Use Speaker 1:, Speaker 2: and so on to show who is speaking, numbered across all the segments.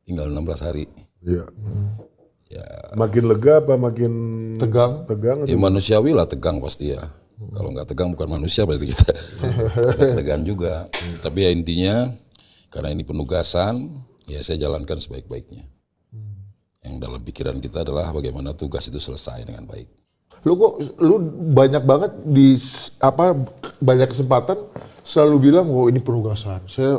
Speaker 1: tinggal 16 hari.
Speaker 2: Iya.
Speaker 1: Ya,
Speaker 2: Makin lega apa makin
Speaker 3: Tegang?
Speaker 2: Tegang.
Speaker 1: ya manusiawi lah tegang pasti ya. Kalau nggak tegang bukan manusia berarti kita. Tegang juga. Tapi ya intinya karena ini penugasan, ya saya jalankan sebaik-baiknya. Yang dalam pikiran kita adalah bagaimana tugas itu selesai dengan baik.
Speaker 3: Lu banyak banget banyak kesempatan selalu bilang, oh ini penugasan. Saya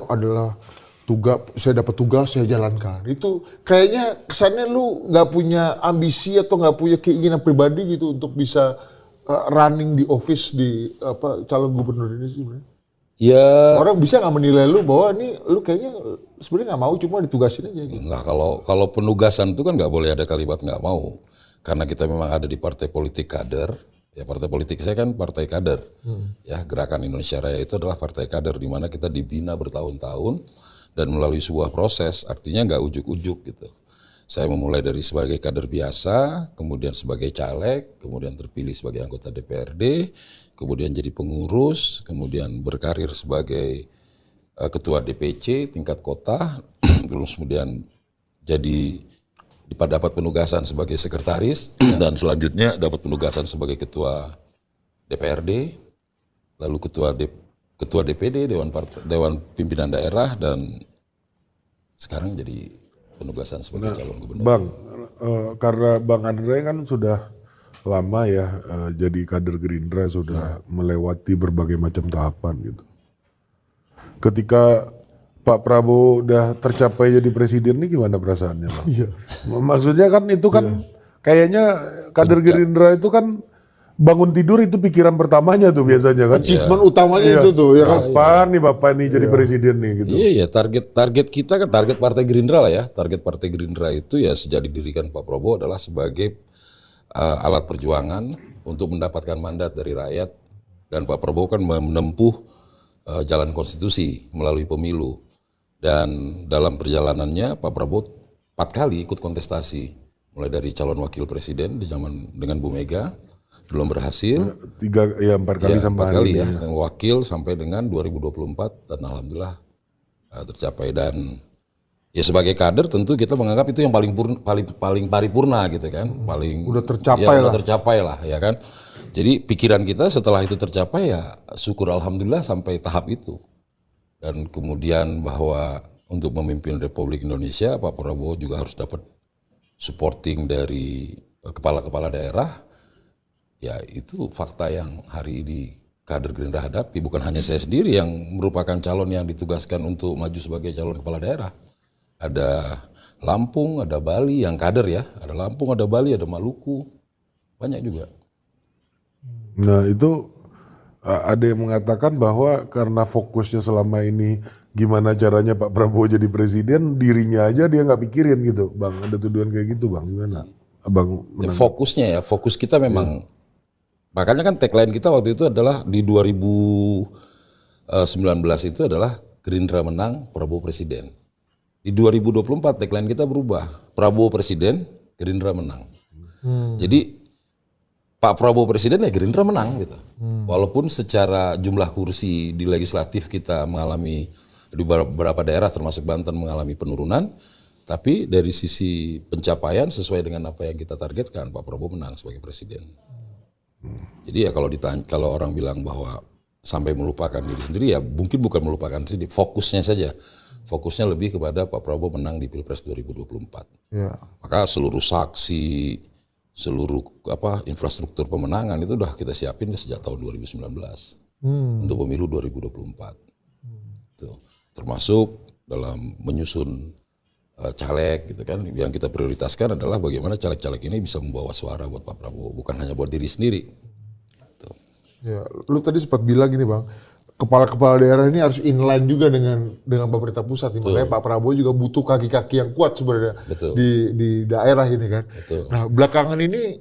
Speaker 3: dapat tugas, saya jalankan. Itu kayaknya kesannya lu nggak punya ambisi atau nggak punya keinginan pribadi gitu untuk bisa running di office di calon gubernur ini sih sebenarnya.
Speaker 1: Ya,
Speaker 3: Orang bisa nggak menilai lu bahwa ini lu kayaknya sebenarnya nggak mau, cuma ditugasin aja gitu.
Speaker 1: enggak, kalau penugasan itu kan nggak boleh ada kalimat nggak mau. Karena kita memang ada di partai politik kader. Ya partai politik saya kan partai kader. Ya Gerakan Indonesia Raya itu adalah partai kader di mana kita dibina bertahun-tahun dan melalui sebuah proses, artinya nggak ujuk-ujuk gitu. Saya memulai dari sebagai kader biasa, kemudian sebagai caleg, kemudian terpilih sebagai anggota DPRD, kemudian jadi pengurus, kemudian berkarir sebagai ketua DPC tingkat kota, terus kemudian jadi dapat penugasan sebagai sekretaris dan selanjutnya dapat penugasan sebagai ketua DPRD, lalu ketua DPD Dewan Pimpinan Daerah dan sekarang jadi penugasan sebagai calon gubernur.
Speaker 2: Bang, karena Bang Andre kan sudah lama ya jadi kader Gerindra, sudah melewati berbagai macam tahapan gitu. Ketika Pak Prabowo udah tercapai jadi presiden nih gimana perasaannya Bang?
Speaker 3: Iya.
Speaker 2: Maksudnya kan itu kan kayaknya kader Gerindra itu kan bangun tidur itu pikiran pertamanya tuh biasanya kan.
Speaker 3: Achievement utamanya itu tuh ya kan.
Speaker 2: Kapan nih Bapak nih jadi presiden nih gitu.
Speaker 1: Iya, target kita kan target Partai Gerindra lah ya. Target Partai Gerindra itu ya sejak didirikan Pak Prabowo adalah sebagai alat perjuangan untuk mendapatkan mandat dari rakyat, dan Pak Prabowo kan menempuh jalan konstitusi melalui pemilu, dan dalam perjalanannya Pak Prabowo 4 kali ikut kontestasi, mulai dari calon wakil presiden di zaman dengan Bu Mega belum berhasil,
Speaker 2: 4 kali sampai
Speaker 1: 4 kali
Speaker 2: hari
Speaker 1: ya,
Speaker 2: ini.
Speaker 1: dan wakil sampai dengan 2024 dan alhamdulillah tercapai. Dan ya sebagai kader tentu kita menganggap itu yang paling paripurna gitu kan, paling
Speaker 3: Udah tercapai
Speaker 1: ya,
Speaker 3: lah.
Speaker 1: udah tercapai lah ya kan. Jadi pikiran kita setelah itu tercapai ya syukur alhamdulillah sampai tahap itu. Dan kemudian bahwa untuk memimpin Republik Indonesia Pak Prabowo juga harus dapat supporting dari kepala-kepala daerah. Ya itu fakta yang hari ini kader Gerindra hadapi. Bukan hanya saya sendiri yang merupakan calon yang ditugaskan untuk maju sebagai calon kepala daerah. Ada Lampung, ada Bali yang kader ya. Ada Lampung, ada Bali, ada Maluku. Banyak juga.
Speaker 2: Nah itu ada yang mengatakan bahwa karena fokusnya selama ini gimana caranya Pak Prabowo jadi presiden, dirinya aja dia nggak pikirin gitu, Bang. Ada tuduhan kayak gitu, Bang. Gimana, Abang?
Speaker 1: Ya, fokusnya ya, fokus kita memang. Makanya kan tagline kita waktu itu adalah di 2019 itu adalah Gerindra menang, Prabowo presiden. Di 2024 tagline kita berubah, Prabowo presiden, Gerindra menang. Jadi Pak Prabowo presiden ya Gerindra menang gitu. Walaupun secara jumlah kursi di legislatif kita mengalami di beberapa daerah termasuk Banten mengalami penurunan, tapi dari sisi pencapaian sesuai dengan apa yang kita targetkan Pak Prabowo menang sebagai presiden. Jadi ya kalau orang bilang bahwa sampai melupakan diri sendiri ya mungkin bukan melupakan sendiri, fokusnya saja. Fokusnya lebih kepada Pak Prabowo menang di Pilpres 2024.
Speaker 3: Ya.
Speaker 1: Maka seluruh saksi, seluruh infrastruktur pemenangan itu udah kita siapin sejak tahun 2019 untuk pemilu 2024. Tuh. Termasuk dalam menyusun caleg gitu kan, yang kita prioritaskan adalah bagaimana caleg-caleg ini bisa membawa suara buat Pak Prabowo, bukan hanya buat diri sendiri. Tuh.
Speaker 3: Ya, lu tadi sempat bilang gini Bang, kepala-kepala daerah ini harus inline juga dengan pemerintah pusat. Makanya Pak Prabowo juga butuh kaki-kaki yang kuat sebenarnya di daerah ini kan.
Speaker 1: Betul.
Speaker 3: Nah belakangan ini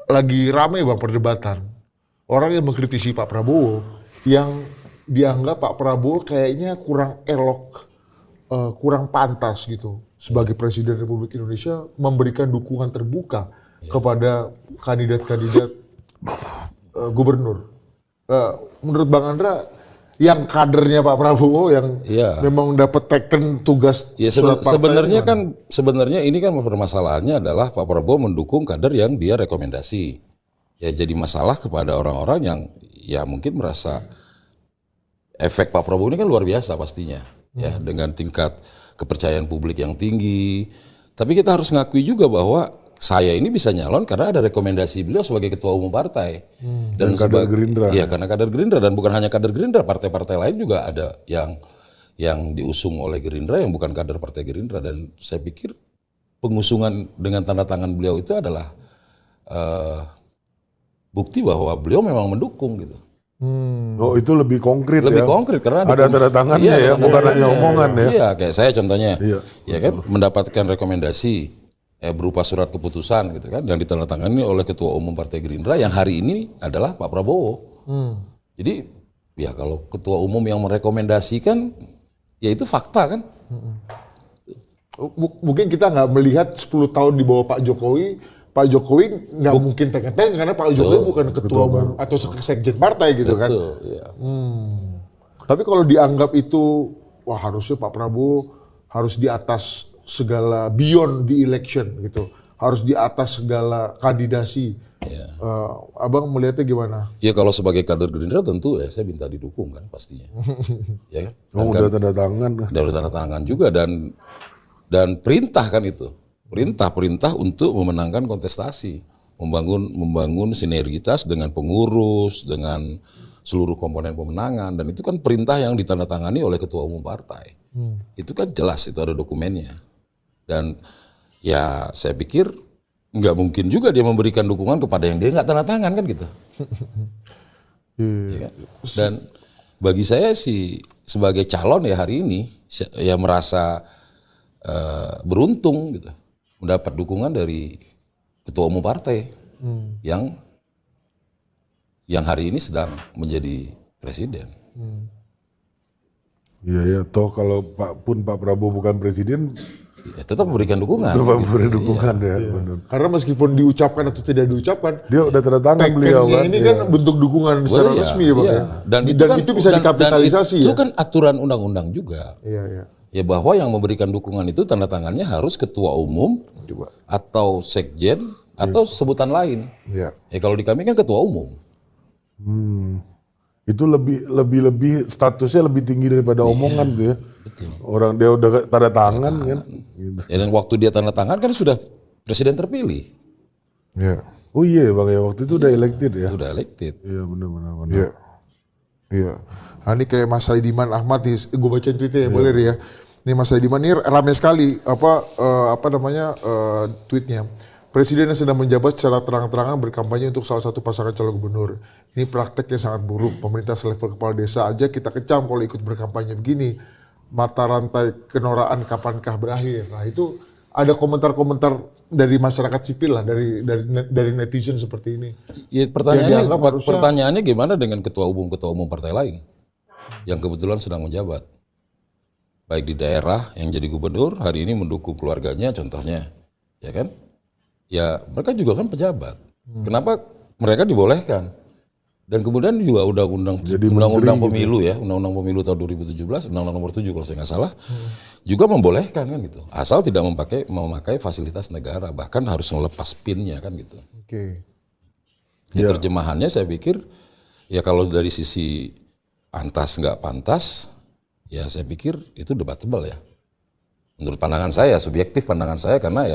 Speaker 3: lagi ramai Bang perdebatan. Orang yang mengkritisi Pak Prabowo yang dianggap Pak Prabowo kayaknya kurang elok, kurang pantas gitu sebagai Presiden Republik Indonesia memberikan dukungan terbuka kepada kandidat-kandidat gubernur. Menurut Bang Andra yang kadernya Pak Prabowo yang
Speaker 1: Iya.
Speaker 3: memang dapat teken tugas
Speaker 1: Ya
Speaker 3: surat partai
Speaker 1: sebenarnya
Speaker 3: gimana?
Speaker 1: kan sebenarnya ini kan permasalahannya adalah Pak Prabowo mendukung kader yang dia rekomendasi. Ya jadi masalah kepada orang-orang yang ya mungkin merasa efek Pak Prabowo ini kan luar biasa pastinya ya dengan tingkat kepercayaan publik yang tinggi. Tapi kita harus ngakui juga bahwa saya ini bisa nyalon karena ada rekomendasi beliau sebagai ketua umum partai
Speaker 2: Dan kader Gerindra.
Speaker 1: Iya, karena kader Gerindra dan bukan hanya kader Gerindra, partai-partai lain juga ada yang diusung oleh Gerindra yang bukan kader partai Gerindra dan saya pikir pengusungan dengan tanda tangan beliau itu adalah bukti bahwa beliau memang mendukung gitu.
Speaker 2: Oh itu lebih konkret
Speaker 1: Lebih
Speaker 2: ya.
Speaker 1: konkret karena
Speaker 2: Ada tanda tangannya
Speaker 1: Iya,
Speaker 2: ya,
Speaker 1: tanda
Speaker 2: bukan
Speaker 1: tangannya.
Speaker 2: hanya omongan ya.
Speaker 1: Iya, kayak saya contohnya,
Speaker 2: Iya,
Speaker 1: ya kan mendapatkan rekomendasi berupa surat keputusan gitu kan, yang ditandatangani oleh Ketua Umum Partai Gerindra yang hari ini adalah Pak Prabowo. Jadi ya kalau Ketua Umum yang merekomendasikan, ya itu fakta kan.
Speaker 3: Mungkin kita nggak melihat 10 tahun di bawah Pak Jokowi nggak mungkin tengah-tengah karena Pak Jokowi bukan ketua umum atau sekjen partai gitu kan.
Speaker 1: Betul, ya.
Speaker 3: Tapi kalau dianggap itu, wah harusnya Pak Prabowo harus di atas segala beyond di election gitu, harus di atas segala kandidasi. Abang melihatnya gimana?
Speaker 1: Ya kalau sebagai kader Gerindra tentu ya saya minta didukung kan pastinya. Ya kan?
Speaker 2: Oh udah tanda tangan.
Speaker 1: Dari tanda tangan juga dan perintah kan itu. Perintah untuk memenangkan kontestasi, membangun sinergitas dengan pengurus, dengan seluruh komponen pemenangan dan itu kan perintah yang ditandatangani oleh ketua umum partai. Itu kan jelas itu ada dokumennya. Dan ya saya pikir nggak mungkin juga dia memberikan dukungan kepada yang dia nggak tanda tangan kan gitu. Ya kan? Dan bagi saya sih sebagai calon ya hari ini ya merasa beruntung gitu mendapat dukungan dari ketua umum partai yang hari ini sedang menjadi presiden.
Speaker 2: Iya ya, toh kalau Pak Prabowo bukan presiden,
Speaker 1: Ya, tetap memberikan dukungan.
Speaker 2: tetap memberi dukungan ya. Benar.
Speaker 3: Karena meskipun diucapkan atau tidak diucapkan,
Speaker 2: Dia udah tanda tangan beliau
Speaker 3: tekennya
Speaker 2: kan.
Speaker 3: ini
Speaker 2: Iya.
Speaker 3: kan bentuk dukungan secara
Speaker 1: Iya,
Speaker 3: resmi ya Bang.
Speaker 1: iya.
Speaker 3: Ya?
Speaker 1: Dan
Speaker 3: itu bisa dikapitalisasi
Speaker 1: itu
Speaker 3: ya.
Speaker 1: kan aturan undang-undang juga.
Speaker 3: Iya, iya.
Speaker 1: Ya bahwa yang memberikan dukungan itu tanda tangannya harus ketua umum atau sekjen atau sebutan lain.
Speaker 3: Iya.
Speaker 1: Ya kalau di kami kan ketua umum.
Speaker 2: Itu lebih statusnya lebih tinggi daripada omongan tuh ya.
Speaker 1: Betul.
Speaker 2: Orang dia udah tanda tangan kan. Gitu.
Speaker 1: Ya, dan waktu dia tanda tangan kan sudah presiden terpilih.
Speaker 3: Iya.
Speaker 2: Oh iya Bang ya, waktu itu udah elected ya.
Speaker 1: Sudah elected.
Speaker 2: Iya benar.
Speaker 3: Iya. Iya. Nah, ini kayak Mas Saidiman Ahmad nih, gue bacain tweetnya ya, boleh ya. Ini Mas Saidiman ini ramai sekali tweetnya. Presiden yang sedang menjabat secara terang-terangan berkampanye untuk salah satu pasangan calon gubernur. Ini praktek yang sangat buruk. Pemerintah selevel kepala desa aja kita kecam kalau ikut berkampanye begini. Mata rantai kenoraan kapankah berakhir? Nah itu ada komentar-komentar dari masyarakat sipil lah, dari netizen seperti ini.
Speaker 1: Ya,
Speaker 3: dianggap harusnya-
Speaker 1: pertanyaannya gimana dengan ketua umum partai lain yang kebetulan sedang menjabat, baik di daerah yang jadi gubernur hari ini mendukung keluarganya, contohnya, ya kan? Ya mereka juga kan pejabat. Kenapa mereka dibolehkan? Dan kemudian juga undang-undang pemilu ya, undang-undang pemilu tahun 2017, undang-undang nomor 7 kalau saya nggak salah, juga membolehkan kan gitu. Asal tidak memakai fasilitas negara, bahkan harus melepas PIN-nya kan gitu.
Speaker 3: Oke.
Speaker 1: Ya, terjemahannya saya pikir ya kalau dari sisi pantas nggak pantas, ya saya pikir itu debatable ya. Menurut pandangan saya, subjektif pandangan saya karena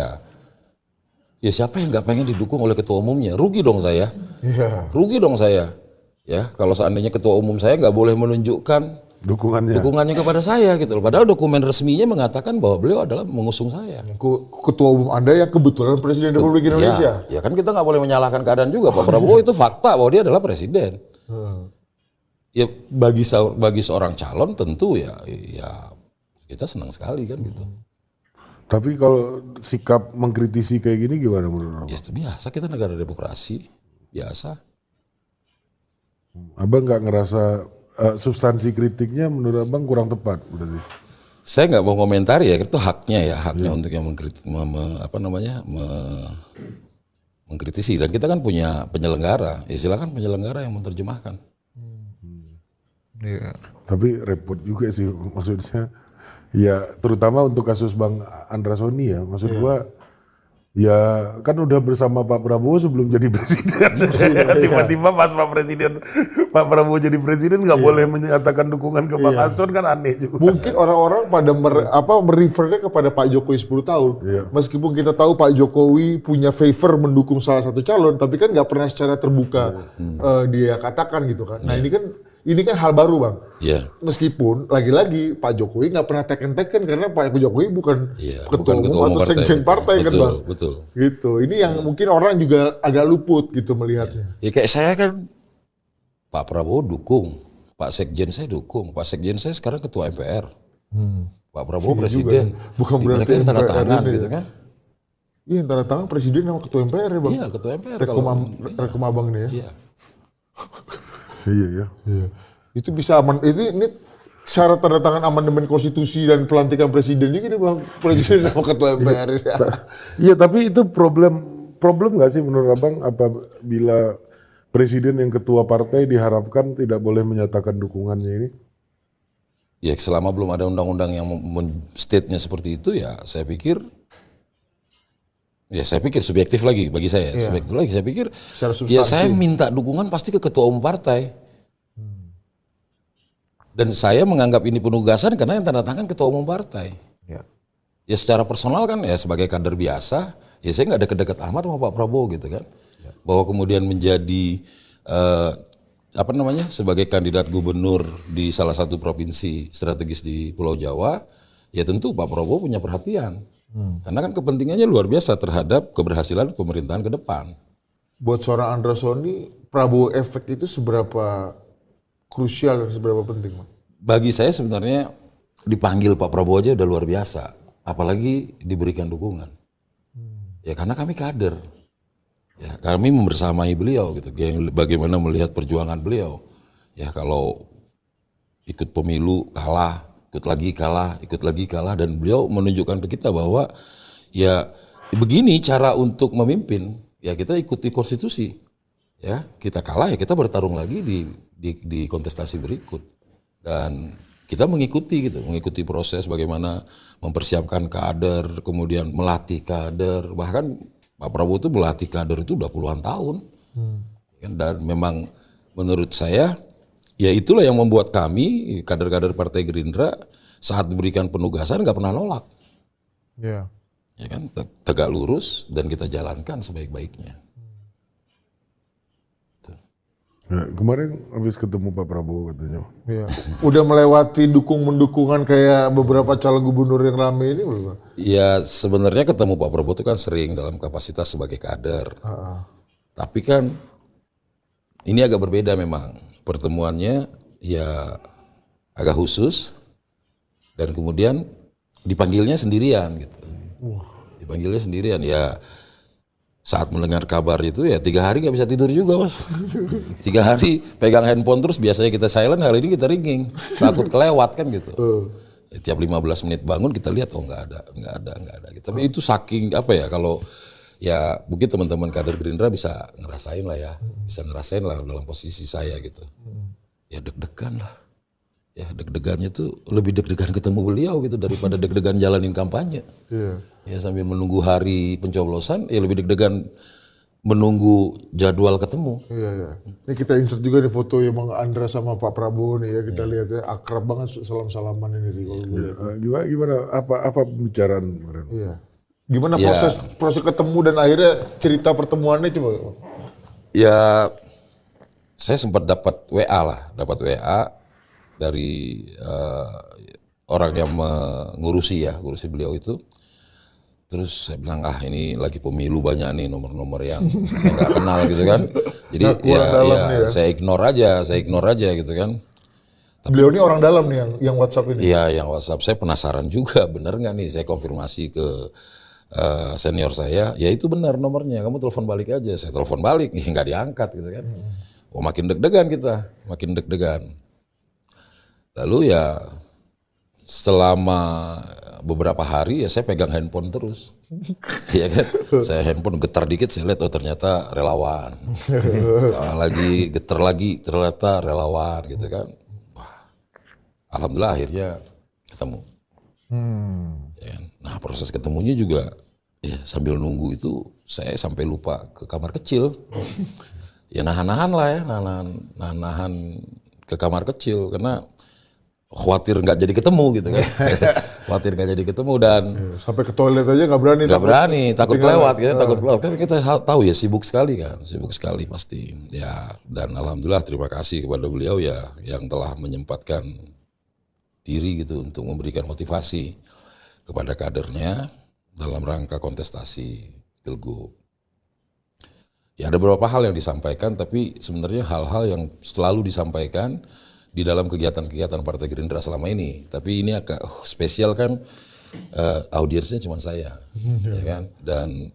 Speaker 1: ya siapa yang nggak pengen didukung oleh ketua umumnya? Rugi dong saya.
Speaker 3: Iya.
Speaker 1: Rugi dong saya. Ya kalau seandainya ketua umum saya nggak boleh menunjukkan dukungannya kepada saya gitu loh. Padahal dokumen resminya mengatakan bahwa beliau adalah mengusung saya.
Speaker 3: Ketua umum Anda yang kebetulan Presiden Republik Indonesia.
Speaker 1: Ya kan kita nggak boleh menyalahkan keadaan juga. Pak Prabowo itu fakta bahwa dia adalah presiden. Ya bagi seorang calon tentu ya kita senang sekali kan gitu.
Speaker 2: Tapi kalau sikap mengkritisi kayak gini gimana menurut Abang?
Speaker 1: Ya itu biasa, kita negara demokrasi biasa.
Speaker 2: Abang nggak ngerasa substansi kritiknya menurut Abang kurang tepat berarti?
Speaker 1: Saya nggak mau komentari ya, itu haknya untuk yang mengkritisi. Dan kita kan punya penyelenggara, ya silakan penyelenggara yang menerjemahkan.
Speaker 3: Iya.
Speaker 2: Tapi repot juga sih maksudnya. Ya terutama untuk kasus Bang Andra Soni ya. Maksud gua ya kan udah bersama Pak Prabowo sebelum jadi presiden. Tiba-tiba pas Pak Prabowo jadi presiden nggak boleh menyatakan dukungan ke Bang Ason kan aneh juga.
Speaker 3: Mungkin orang-orang pada merefernya kepada Pak Jokowi 10 tahun.
Speaker 2: Iya.
Speaker 3: Meskipun kita tahu Pak Jokowi punya favor mendukung salah satu calon, tapi kan nggak pernah secara terbuka dia katakan gitu kan. Nah ini kan hal baru Bang.
Speaker 1: Iya.
Speaker 3: Meskipun lagi-lagi Pak Jokowi nggak pernah teken-teken karena Pak Jokowi bukan ketua umum atau sekjen partai kan Bang.
Speaker 1: Betul.
Speaker 3: Gitu. Ini yang mungkin orang juga agak luput gitu melihatnya.
Speaker 1: Ya kayak saya kan Pak Prabowo dukung, Pak Sekjen saya dukung, Pak Sekjen saya sekarang ketua MPR, Pak Prabowo presiden.
Speaker 3: Bukan berarti
Speaker 1: mereka yang tanda
Speaker 3: MPR
Speaker 1: tangan
Speaker 3: ini
Speaker 1: gitu
Speaker 3: ya.
Speaker 1: kan?
Speaker 3: Iya, tanda tangan presiden sama ketua MPR ya Bang.
Speaker 1: Iya ketua MPR.
Speaker 3: Rekom abang nih ya.
Speaker 1: Iya.
Speaker 2: Iya ya.
Speaker 3: Iya. Itu bisa ini syarat tanda tangan amandemen konstitusi dan pelantikan presiden juga nih Bang. Presiden sama ketua MPR.
Speaker 2: Iya tapi itu problem nggak sih menurut Abang apabila presiden yang ketua partai diharapkan tidak boleh menyatakan dukungannya ini?
Speaker 1: Ya selama belum ada undang-undang yang state-nya seperti itu ya saya pikir subjektif lagi bagi saya. Subjektif lagi saya pikir ya saya minta dukungan pasti ke ketua umum partai. Dan saya menganggap ini penugasan karena yang tanda tangan ketua umum partai. Ya secara personal kan ya sebagai kader biasa, ya saya nggak deket-deket amat sama Pak Prabowo gitu kan. Bahwa kemudian menjadi sebagai kandidat gubernur di salah satu provinsi strategis di Pulau Jawa, ya tentu Pak Prabowo punya perhatian. Karena kan kepentingannya luar biasa terhadap keberhasilan pemerintahan ke depan.
Speaker 3: Buat seorang Andra Soni, Prabowo efek itu seberapa krusial dan seberapa penting Bang?
Speaker 1: Bagi saya sebenarnya dipanggil Pak Prabowo aja udah luar biasa, apalagi diberikan dukungan. Ya karena kami kader, ya kami membersamai beliau gitu. Bagaimana melihat perjuangan beliau. Ya kalau ikut pemilu kalah, ikut lagi kalah, dan beliau menunjukkan ke kita bahwa ya begini cara untuk memimpin. Ya kita ikuti konstitusi. Ya kita kalah ya kita bertarung lagi di kontestasi berikut. Dan kita mengikuti proses bagaimana mempersiapkan kader, kemudian melatih kader. Bahkan Pak Prabowo itu melatih kader itu udah puluhan tahun. Dan memang menurut saya ya itulah yang membuat kami kader-kader Partai Gerindra saat diberikan penugasan nggak pernah nolak.
Speaker 3: Iya.
Speaker 1: Ya kan tegak lurus dan kita jalankan sebaik-baiknya.
Speaker 2: Ya, kemarin habis ketemu Pak Prabowo katanya.
Speaker 3: Iya. Udah melewati dukung-mendukungan kayak beberapa calon gubernur yang rame ini belum?
Speaker 1: Ya sebenarnya ketemu Pak Prabowo itu kan sering dalam kapasitas sebagai kader. Tapi kan ini agak berbeda memang. Pertemuannya ya agak khusus dan kemudian dipanggilnya sendirian gitu. Dipanggilnya sendirian ya. Saat mendengar kabar itu ya 3 hari nggak bisa tidur juga Mas. 3 hari pegang handphone terus, biasanya kita silent, hari ini kita ringing, takut kelewat kan gitu. Ya, tiap 15 menit bangun kita lihat nggak ada gitu. Tapi itu saking apa ya, kalau ya mungkin teman-teman kader Gerindra bisa ngerasain lah dalam posisi saya gitu. Ya deg-degan lah. Ya deg-degannya tuh lebih deg-degan ketemu beliau gitu daripada deg-degan jalanin kampanye. Ya sambil menunggu hari pencoblosan ya lebih deg-degan menunggu jadwal ketemu.
Speaker 3: Iya. Ini kita insert juga nih foto yang Bang Andra sama Pak Prabowo nih ya, kita lihat ya, akrab banget salam-salaman ini kalau gue lihat.
Speaker 2: Gimana apa pembicaraan kemarin?
Speaker 3: Iya. Gimana proses ketemu dan akhirnya cerita pertemuannya coba?
Speaker 1: Ya saya sempat dapat WA dari orang yang ngurusi beliau itu. Terus saya bilang ini lagi pemilu banyak nih nomor-nomor yang saya nggak kenal gitu kan. Jadi saya ignore aja gitu kan. Tapi,
Speaker 3: beliau ini orang dalam nih yang WhatsApp ini.
Speaker 1: Iya yang WhatsApp, saya penasaran juga bener nggak nih, saya konfirmasi ke senior saya, ya itu benar nomornya, kamu telepon balik aja. Saya telepon balik, nggak diangkat gitu kan. Makin deg-degan. Lalu ya selama beberapa hari ya saya pegang handphone terus. Ya kan, saya handphone getar dikit saya lihat ternyata relawan. Lagi getar lagi ternyata relawan gitu kan. Wah, alhamdulillah akhirnya ketemu. Ya kan? Nah proses ketemunya juga ya sambil nunggu itu saya sampai lupa ke kamar kecil. Ya nahan-nahan lah ya, nahan ke kamar kecil karena khawatir nggak jadi ketemu gitu kan. Khawatir nggak jadi ketemu dan
Speaker 3: Sampai ke toilet aja nggak berani.
Speaker 1: nggak berani, takut kelewat, takut kelewat. Kan kita tahu ya sibuk sekali pasti. Ya dan alhamdulillah terima kasih kepada beliau ya yang telah menyempatkan diri gitu untuk memberikan motivasi kepada kadernya dalam rangka kontestasi Pilgub. Ya ada beberapa hal yang disampaikan, tapi sebenarnya hal-hal yang selalu disampaikan di dalam kegiatan-kegiatan Partai Gerindra selama ini. Tapi ini agak spesial kan, audiensnya cuma saya, ya kan. Dan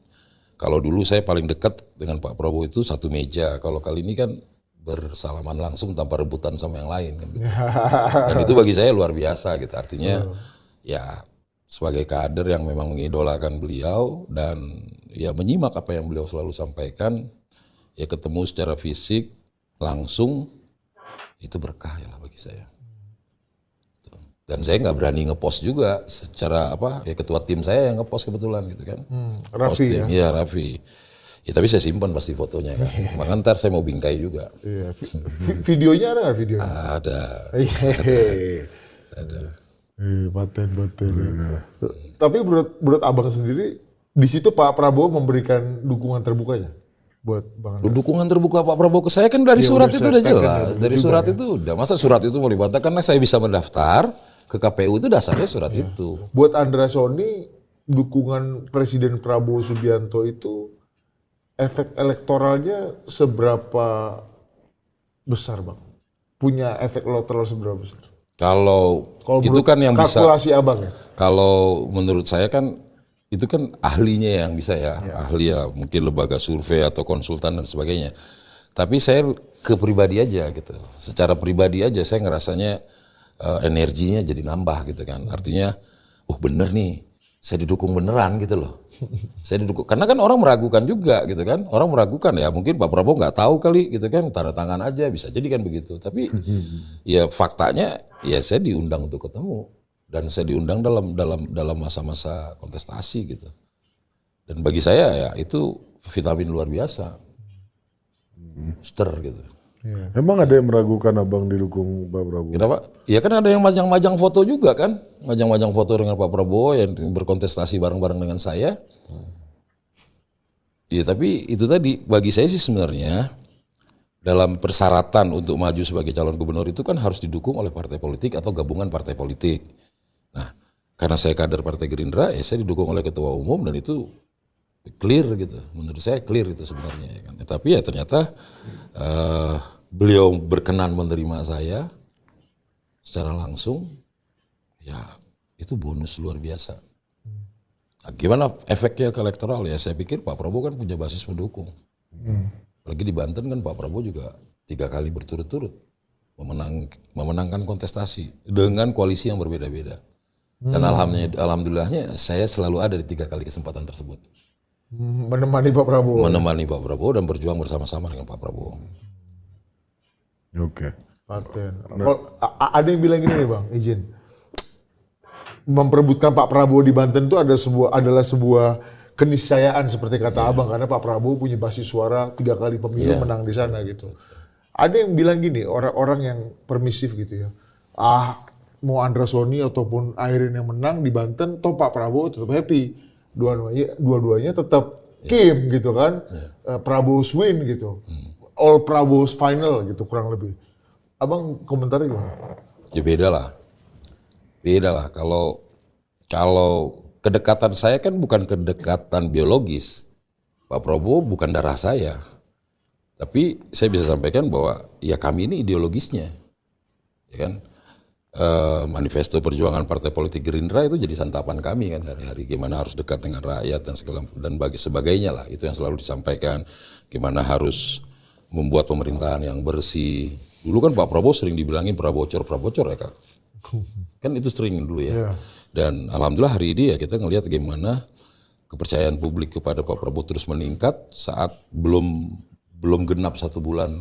Speaker 1: kalau dulu saya paling dekat dengan Pak Prabowo itu satu meja. Kalau kali ini kan bersalaman langsung tanpa rebutan sama yang lain kan gitu. Dan itu bagi saya luar biasa gitu. Artinya ya sebagai kader yang memang mengidolakan beliau dan ya menyimak apa yang beliau selalu sampaikan, ya ketemu secara fisik langsung itu berkah ya lah bagi saya. Dan saya nggak berani ngepost juga secara apa ya ketua tim saya yang ngepost kebetulan gitu kan.
Speaker 3: Raffi ya?
Speaker 1: Iya Raffi. Ya tapi saya simpan pasti fotonya kan. Makanya ntar saya mau bingkai juga.
Speaker 3: Iya. Videonya ada nggak videonya?
Speaker 1: Ada. Ada.
Speaker 3: Paten. Tapi menurut abang sendiri, di situ Pak Prabowo memberikan dukungan terbukanya buat Bang Andreas.
Speaker 1: Dukungan terbuka Pak Prabowo ke saya kan dari
Speaker 3: Ya,
Speaker 1: surat
Speaker 3: udah
Speaker 1: itu udah
Speaker 3: saya tekan
Speaker 1: jelas.
Speaker 3: ya,
Speaker 1: Dari
Speaker 3: juga
Speaker 1: surat
Speaker 3: ya.
Speaker 1: itu udah. Masa surat itu mau dibantah karena saya bisa mendaftar ke KPU itu dasarnya surat itu.
Speaker 3: Buat Andra Soni, dukungan Presiden Prabowo Subianto itu efek elektoralnya seberapa besar Bang? Punya efek elektoral seberapa besar?
Speaker 1: Kalau itu
Speaker 3: menurut
Speaker 1: kan yang bisa.
Speaker 3: kalkulasi abang ya?
Speaker 1: Kalau menurut saya kan itu kan ahlinya yang bisa ya, ahli ya mungkin lembaga survei atau konsultan dan sebagainya. Tapi saya ke pribadi aja gitu, secara pribadi aja saya ngerasanya energinya jadi nambah gitu kan. Artinya, bener nih, saya didukung beneran gitu loh. Saya didukung, karena kan orang meragukan juga gitu kan, orang meragukan ya mungkin Pak Prabowo nggak tahu kali gitu kan, tanda tangan aja bisa jadi kan begitu. Tapi ya faktanya ya saya diundang untuk ketemu. Dan saya diundang dalam masa-masa kontestasi gitu. Dan bagi saya ya itu vitamin luar biasa. Booster gitu.
Speaker 2: Emang ada yang meragukan abang didukung Pak Prabowo?
Speaker 1: Kenapa? Ya kan ada yang majang-majang foto juga kan. Majang-majang foto dengan Pak Prabowo yang berkontestasi bareng-bareng dengan saya. Ya tapi itu tadi bagi saya sih sebenarnya dalam persyaratan untuk maju sebagai calon gubernur itu kan harus didukung oleh partai politik atau gabungan partai politik. Nah, karena saya kader Partai Gerindra, ya saya didukung oleh ketua umum dan itu clear gitu. Menurut saya clear itu sebenarnya. Ya kan. Tapi ya ternyata beliau berkenan menerima saya secara langsung, ya itu bonus luar biasa. Nah, gimana efeknya ke elektoral ya? Saya pikir Pak Prabowo kan punya basis pendukung. Apalagi di Banten kan Pak Prabowo juga 3 kali berturut-turut memenangkan kontestasi dengan koalisi yang berbeda-beda. Dan alhamdulillahnya saya selalu ada di 3 kali kesempatan tersebut.
Speaker 3: Menemani Pak Prabowo.
Speaker 1: Menemani Pak Prabowo dan berjuang bersama-sama dengan Pak Prabowo.
Speaker 2: Oke.
Speaker 3: Paten. Ada yang bilang gini nih Bang, izin. Memperebutkan Pak Prabowo di Banten itu adalah sebuah keniscayaan seperti kata Abang, karena Pak Prabowo punya basis suara 3 kali pemilu menang di sana gitu. Ada yang bilang gini, orang-orang yang permisif gitu ya. Mau Andra Soni ataupun Airin yang menang di Banten, toh Pak Prabowo tetap happy. Dua-duanya tetap Kim gitu kan. Prabowo's win gitu. All Prabowo's final gitu kurang lebih. Abang komentarnya gimana?
Speaker 1: Ya beda lah. Kalau kedekatan saya kan bukan kedekatan biologis. Pak Prabowo bukan darah saya. Tapi saya bisa sampaikan bahwa ya kami ini ideologisnya. Ya kan? Manifesto perjuangan partai politik Gerindra itu jadi santapan kami kan hari-hari, gimana harus dekat dengan rakyat dan bagi sebagainya lah, itu yang selalu disampaikan, gimana harus membuat pemerintahan yang bersih. Dulu kan Pak Prabowo sering dibilangin prabocor ya Kak, kan itu sering dulu ya. Dan alhamdulillah hari ini ya kita ngelihat gimana kepercayaan publik kepada Pak Prabowo terus meningkat saat belum genap 1 bulan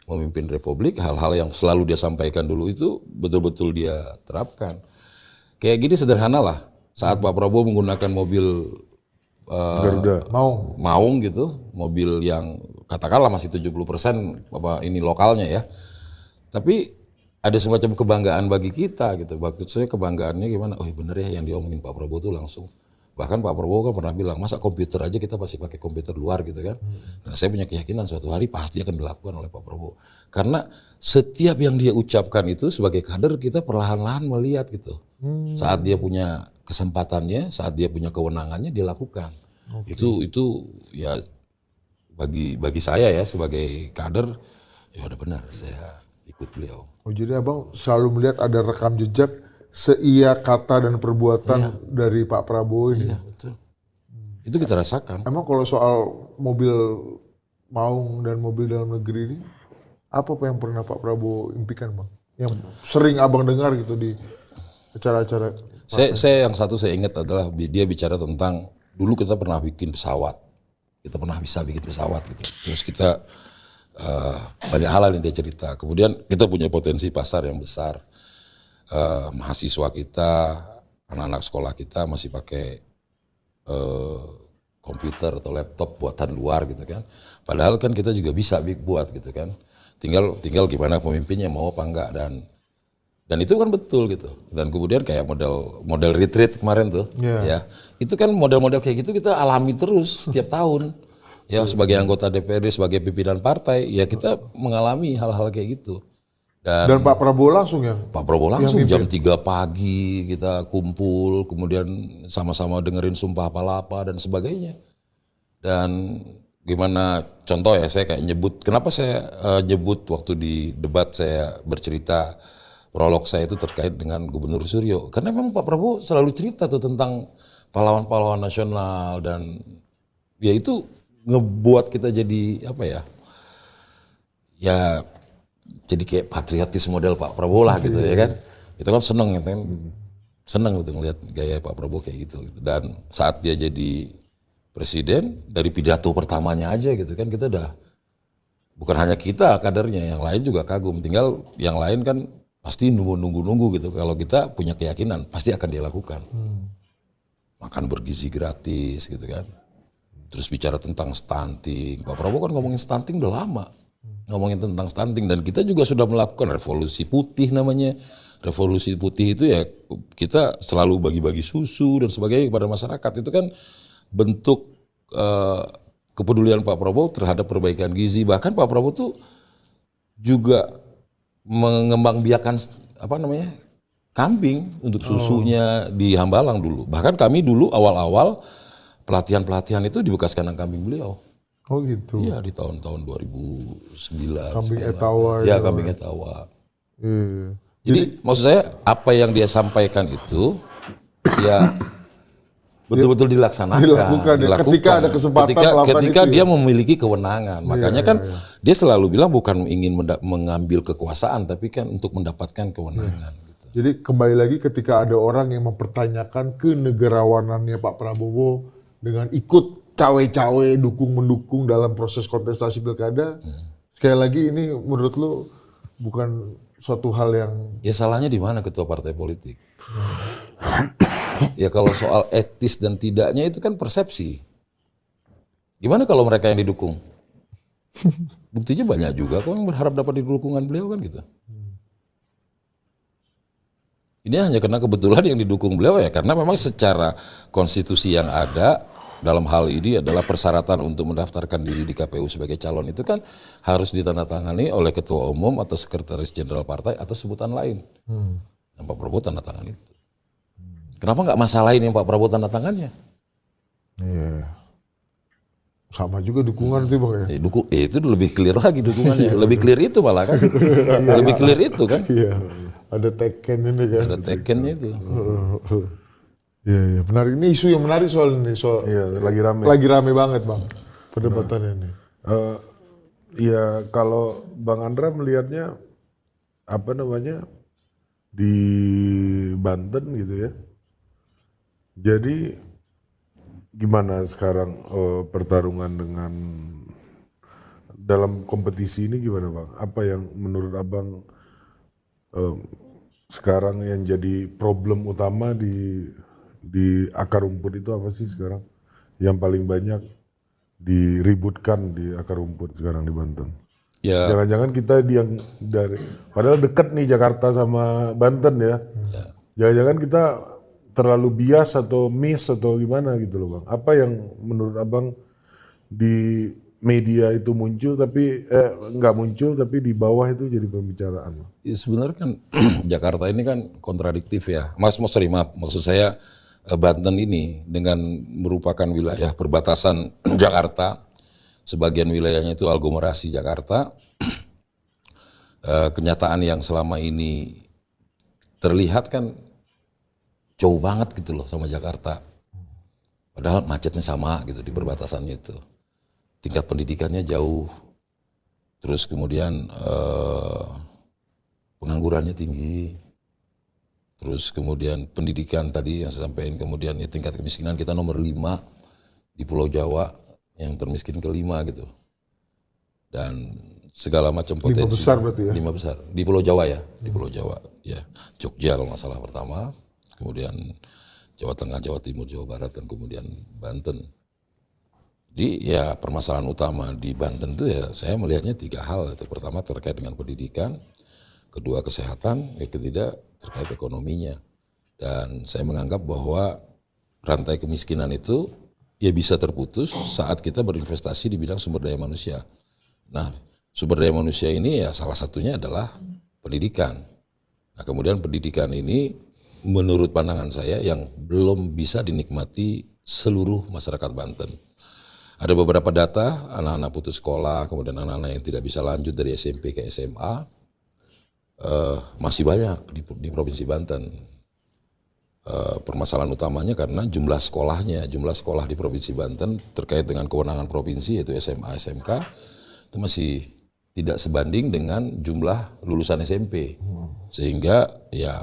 Speaker 1: memimpin Republik, hal-hal yang selalu dia sampaikan dulu itu betul-betul dia terapkan. Kayak gini sederhana lah, saat Pak Prabowo menggunakan mobil
Speaker 2: Garuda.
Speaker 1: Maung gitu, mobil yang katakanlah masih 70% ini lokalnya ya. Tapi ada semacam kebanggaan bagi kita gitu. Maksud saya kebanggaannya gimana? Oh bener ya yang diomongin Pak Prabowo tuh langsung. Bahkan Pak Prabowo kan pernah bilang, masa komputer aja kita pasti pakai komputer luar gitu kan. Nah saya punya keyakinan suatu hari pasti akan dilakukan oleh Pak Prabowo. Karena setiap yang dia ucapkan itu sebagai kader kita perlahan-lahan melihat gitu. Saat dia punya kesempatannya, saat dia punya kewenangannya dia lakukan. Itu ya bagi saya ya sebagai kader ya udah benar saya ikut beliau.
Speaker 3: Oh jadi abang selalu melihat ada rekam jejak seia kata dan perbuatan dari Pak Prabowo ini.
Speaker 1: Iya betul. Itu kita rasakan.
Speaker 3: Emang kalau soal mobil Maung dan mobil dalam negeri ini, apa yang pernah Pak Prabowo impikan bang? Yang sering abang dengar gitu di acara-acara.
Speaker 1: Saya yang satu saya ingat adalah dia bicara tentang dulu kita pernah bikin pesawat. Kita pernah bisa bikin pesawat gitu. Terus kita banyak hal yang dia cerita. Kemudian kita punya potensi pasar yang besar. Mahasiswa kita, anak-anak sekolah kita masih pakai komputer atau laptop buatan luar gitu kan. Padahal kan kita juga bisa buat gitu kan. Tinggal gimana pemimpinnya mau apa enggak dan itu kan betul gitu. Dan kemudian kayak model retreat kemarin tuh, ya itu kan model-model kayak gitu kita alami terus setiap tahun. Ya sebagai anggota DPRD, sebagai pimpinan partai, ya kita mengalami hal-hal kayak gitu.
Speaker 3: Dan Pak Prabowo langsung ya?
Speaker 1: Pak Prabowo langsung jam 3 pagi kita kumpul, kemudian sama-sama dengerin Sumpah Palapa dan sebagainya. Dan gimana contoh ya saya kayak nyebut, kenapa saya nyebut waktu di debat saya bercerita prolog saya itu terkait dengan Gubernur Suryo. Karena memang Pak Prabowo selalu cerita tuh tentang pahlawan-pahlawan nasional dan ya itu ngebuat kita jadi apa ya? Ya jadi kayak patriotis model Pak Prabowo lah gitu ya kan. Itu kan seneng gitu ngelihat gaya Pak Prabowo kayak gitu. Dan saat dia jadi presiden dari pidato pertamanya aja gitu kan kita udah bukan hanya kita kadernya, yang lain juga kagum. Tinggal yang lain kan pasti nunggu gitu. Kalau kita punya keyakinan pasti akan dia lakukan. Makan bergizi gratis gitu kan. Terus bicara tentang stunting. Pak Prabowo kan ngomongin stunting udah lama. Ngomongin tentang stunting dan kita juga sudah melakukan revolusi putih namanya. Revolusi putih itu ya kita selalu bagi-bagi susu dan sebagainya kepada masyarakat. Itu kan bentuk kepedulian Pak Prabowo terhadap perbaikan gizi. Bahkan Pak Prabowo tuh juga mengembangbiakan kambing untuk susunya di Hambalang dulu. Bahkan kami dulu awal-awal pelatihan itu di bekas kandang kambing beliau.
Speaker 3: Oh gitu.
Speaker 1: Iya di tahun-tahun 2009.
Speaker 3: Kambing Etawa.
Speaker 1: Ya kambing Etawa.
Speaker 3: Iya.
Speaker 1: Jadi maksud saya apa yang dia sampaikan itu ya betul-betul dilaksanakan.
Speaker 3: Dilakukan. Ketika ada kesempatan
Speaker 1: ketika
Speaker 3: itu,
Speaker 1: dia memiliki kewenangan. Makanya kan dia selalu bilang bukan ingin mengambil kekuasaan tapi kan untuk mendapatkan kewenangan. Gitu.
Speaker 3: Jadi kembali lagi ketika ada orang yang mempertanyakan kenegarawanannya Pak Prabowo dengan ikut cawe-cawe dukung-mendukung dalam proses kontestasi pilkada, sekali lagi ini menurut lu bukan suatu hal yang...
Speaker 1: Ya salahnya di mana ketua partai politik? Ya kalau soal etis dan tidaknya itu kan persepsi. Gimana kalau mereka yang didukung? Buktinya banyak juga kok yang berharap dapat dukungan beliau kan gitu. Ini hanya karena kebetulan yang didukung beliau ya karena memang secara konstitusi yang ada dalam hal ini adalah persyaratan untuk mendaftarkan diri di KPU sebagai calon itu kan harus ditandatangani oleh ketua umum atau sekretaris jenderal partai atau sebutan lain. Dan Pak Prabowo tanda tangan itu. Kenapa nggak masalah lain yang Pak Prabowo tanda tangannya?
Speaker 3: Iya. Sama juga dukungan itu bang ya.
Speaker 1: Itu lebih clear lagi dukungannya. Lebih clear itu malah kan. Lebih clear itu kan.
Speaker 3: Iya. Ada teken ini kan.
Speaker 1: Ada tekennya itu.
Speaker 3: Iya, menarik. Ini isu yang menarik soal ini.
Speaker 2: Iya, lagi rame.
Speaker 3: Lagi rame banget bang, perdebatannya ini.
Speaker 2: Iya, kalau Bang Andra melihatnya di Banten gitu ya. Jadi gimana sekarang pertarungan dalam kompetisi ini gimana Bang? Apa yang menurut Abang sekarang yang jadi problem utama di akar rumput itu apa sih sekarang? Yang paling banyak diributkan di akar rumput sekarang di Banten.
Speaker 1: Ya,
Speaker 2: Jangan-jangan kita yang dari padahal dekat nih Jakarta sama Banten ya. Jangan-jangan kita terlalu bias atau miss atau gimana gitu loh Bang. Apa yang menurut Abang di media itu muncul tapi nggak muncul tapi di bawah itu jadi pembicaraan.
Speaker 1: ya sebenarnya kan Jakarta ini kan kontradiktif ya. Sorry, maaf, maksud saya Banten ini dengan merupakan wilayah perbatasan Jakarta, sebagian wilayahnya itu aglomerasi Jakarta. Kenyataan yang selama ini terlihat kan jauh banget gitu loh sama Jakarta. Padahal macetnya sama gitu di perbatasannya itu. Tingkat pendidikannya jauh. Terus kemudian penganggurannya tinggi. Terus kemudian pendidikan tadi yang saya sampaikan, kemudian ya tingkat kemiskinan kita nomor 5 di Pulau Jawa, yang termiskin ke-5 gitu. Dan segala macam potensi.
Speaker 3: 5 besar berarti ya?
Speaker 1: 5 besar. Di Pulau Jawa ya, di Pulau Jawa. Ya, Jogja kalau nggak salah pertama, kemudian Jawa Tengah, Jawa Timur, Jawa Barat, dan kemudian Banten. Jadi ya permasalahan utama di Banten itu ya saya melihatnya 3 hal. Itu pertama terkait dengan pendidikan, kedua kesehatan, yang ketiga terkait ekonominya. Dan saya menganggap bahwa rantai kemiskinan itu ya bisa terputus saat kita berinvestasi di bidang sumber daya manusia. Nah, sumber daya manusia ini ya salah satunya adalah pendidikan. Nah, kemudian pendidikan ini menurut pandangan saya yang belum bisa dinikmati seluruh masyarakat Banten. Ada beberapa data anak-anak putus sekolah, kemudian anak-anak yang tidak bisa lanjut dari SMP ke SMA, masih banyak di Provinsi Banten. Permasalahan utamanya karena jumlah sekolah di Provinsi Banten terkait dengan kewenangan provinsi yaitu SMA, SMK itu masih tidak sebanding dengan jumlah lulusan SMP. Sehingga ya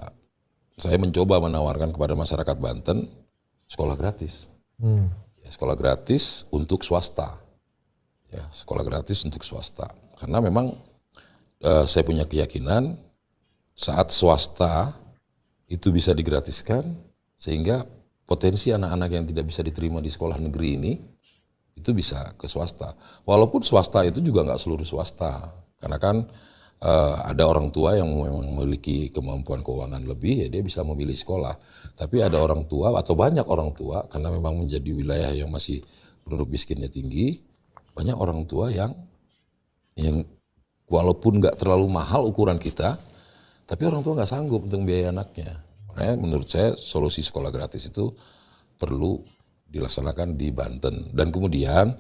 Speaker 1: saya mencoba menawarkan kepada masyarakat Banten sekolah gratis. Ya, sekolah gratis untuk swasta. Ya, sekolah gratis untuk swasta. Karena memang saya punya keyakinan saat swasta itu bisa digratiskan sehingga potensi anak-anak yang tidak bisa diterima di sekolah negeri ini itu bisa ke swasta. Walaupun swasta itu juga nggak seluruh swasta, karena kan ada orang tua yang memang memiliki kemampuan keuangan lebih, ya dia bisa memilih sekolah. Tapi ada orang tua atau banyak orang tua karena memang menjadi wilayah yang masih penduduk miskinnya tinggi, banyak orang tua yang walaupun nggak terlalu mahal ukuran kita, tapi orang tua nggak sanggup untuk biaya anaknya. Makanya menurut saya solusi sekolah gratis itu perlu dilaksanakan di Banten. Dan kemudian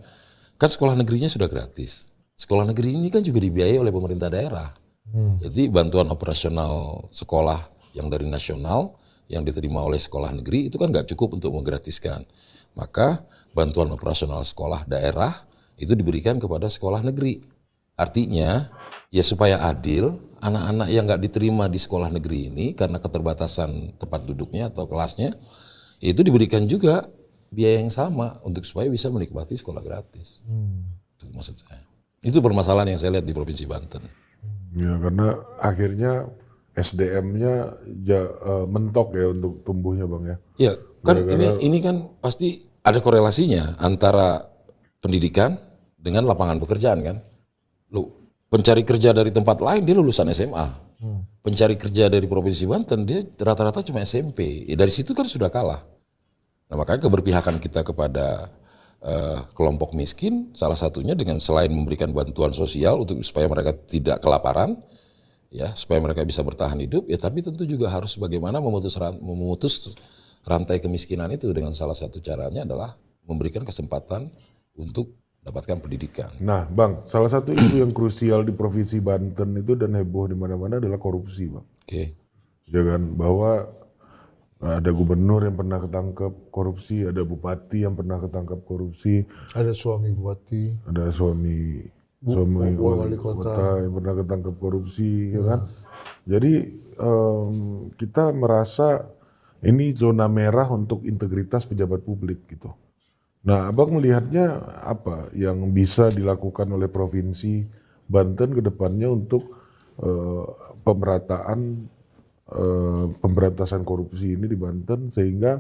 Speaker 1: kan sekolah negerinya sudah gratis. Sekolah negeri ini kan juga dibiayai oleh pemerintah daerah. Jadi bantuan operasional sekolah yang dari nasional yang diterima oleh sekolah negeri itu kan nggak cukup untuk menggratiskan. Maka bantuan operasional sekolah daerah itu diberikan kepada sekolah negeri. Artinya ya supaya adil, anak-anak yang nggak diterima di sekolah negeri ini karena keterbatasan tempat duduknya atau kelasnya, itu diberikan juga biaya yang sama untuk supaya bisa menikmati sekolah gratis. Itu maksud saya. Itu permasalahan yang saya lihat di Provinsi Banten.
Speaker 2: Ya karena akhirnya SDM-nya mentok ya untuk tumbuhnya Bang ya.
Speaker 1: Ya kan ini kan pasti ada korelasinya antara pendidikan dengan lapangan pekerjaan kan. Pencari kerja dari tempat lain dia lulusan SMA. Pencari kerja dari Provinsi Banten dia rata-rata cuma SMP. Ya, dari situ kan sudah kalah. Nah makanya keberpihakan kita kepada kelompok miskin salah satunya dengan selain memberikan bantuan sosial untuk supaya mereka tidak kelaparan, ya supaya mereka bisa bertahan hidup, ya tapi tentu juga harus bagaimana memutus rantai kemiskinan itu dengan salah satu caranya adalah memberikan kesempatan untuk dapatkan pendidikan.
Speaker 2: Nah Bang, salah satu isu yang krusial di Provinsi Banten itu dan heboh di mana-mana adalah korupsi Bang.
Speaker 1: Oke.
Speaker 2: Jangan bahwa ada gubernur yang pernah ketangkep korupsi, ada bupati yang pernah ketangkep korupsi,
Speaker 3: Ada suami bupati,
Speaker 2: ada suami wali kota yang pernah ketangkep korupsi, ya kan? Jadi kita merasa ini zona merah untuk integritas pejabat publik gitu. Nah, Abang melihatnya apa yang bisa dilakukan oleh Provinsi Banten ke depannya untuk eh, pemerataan pemberantasan korupsi ini di Banten sehingga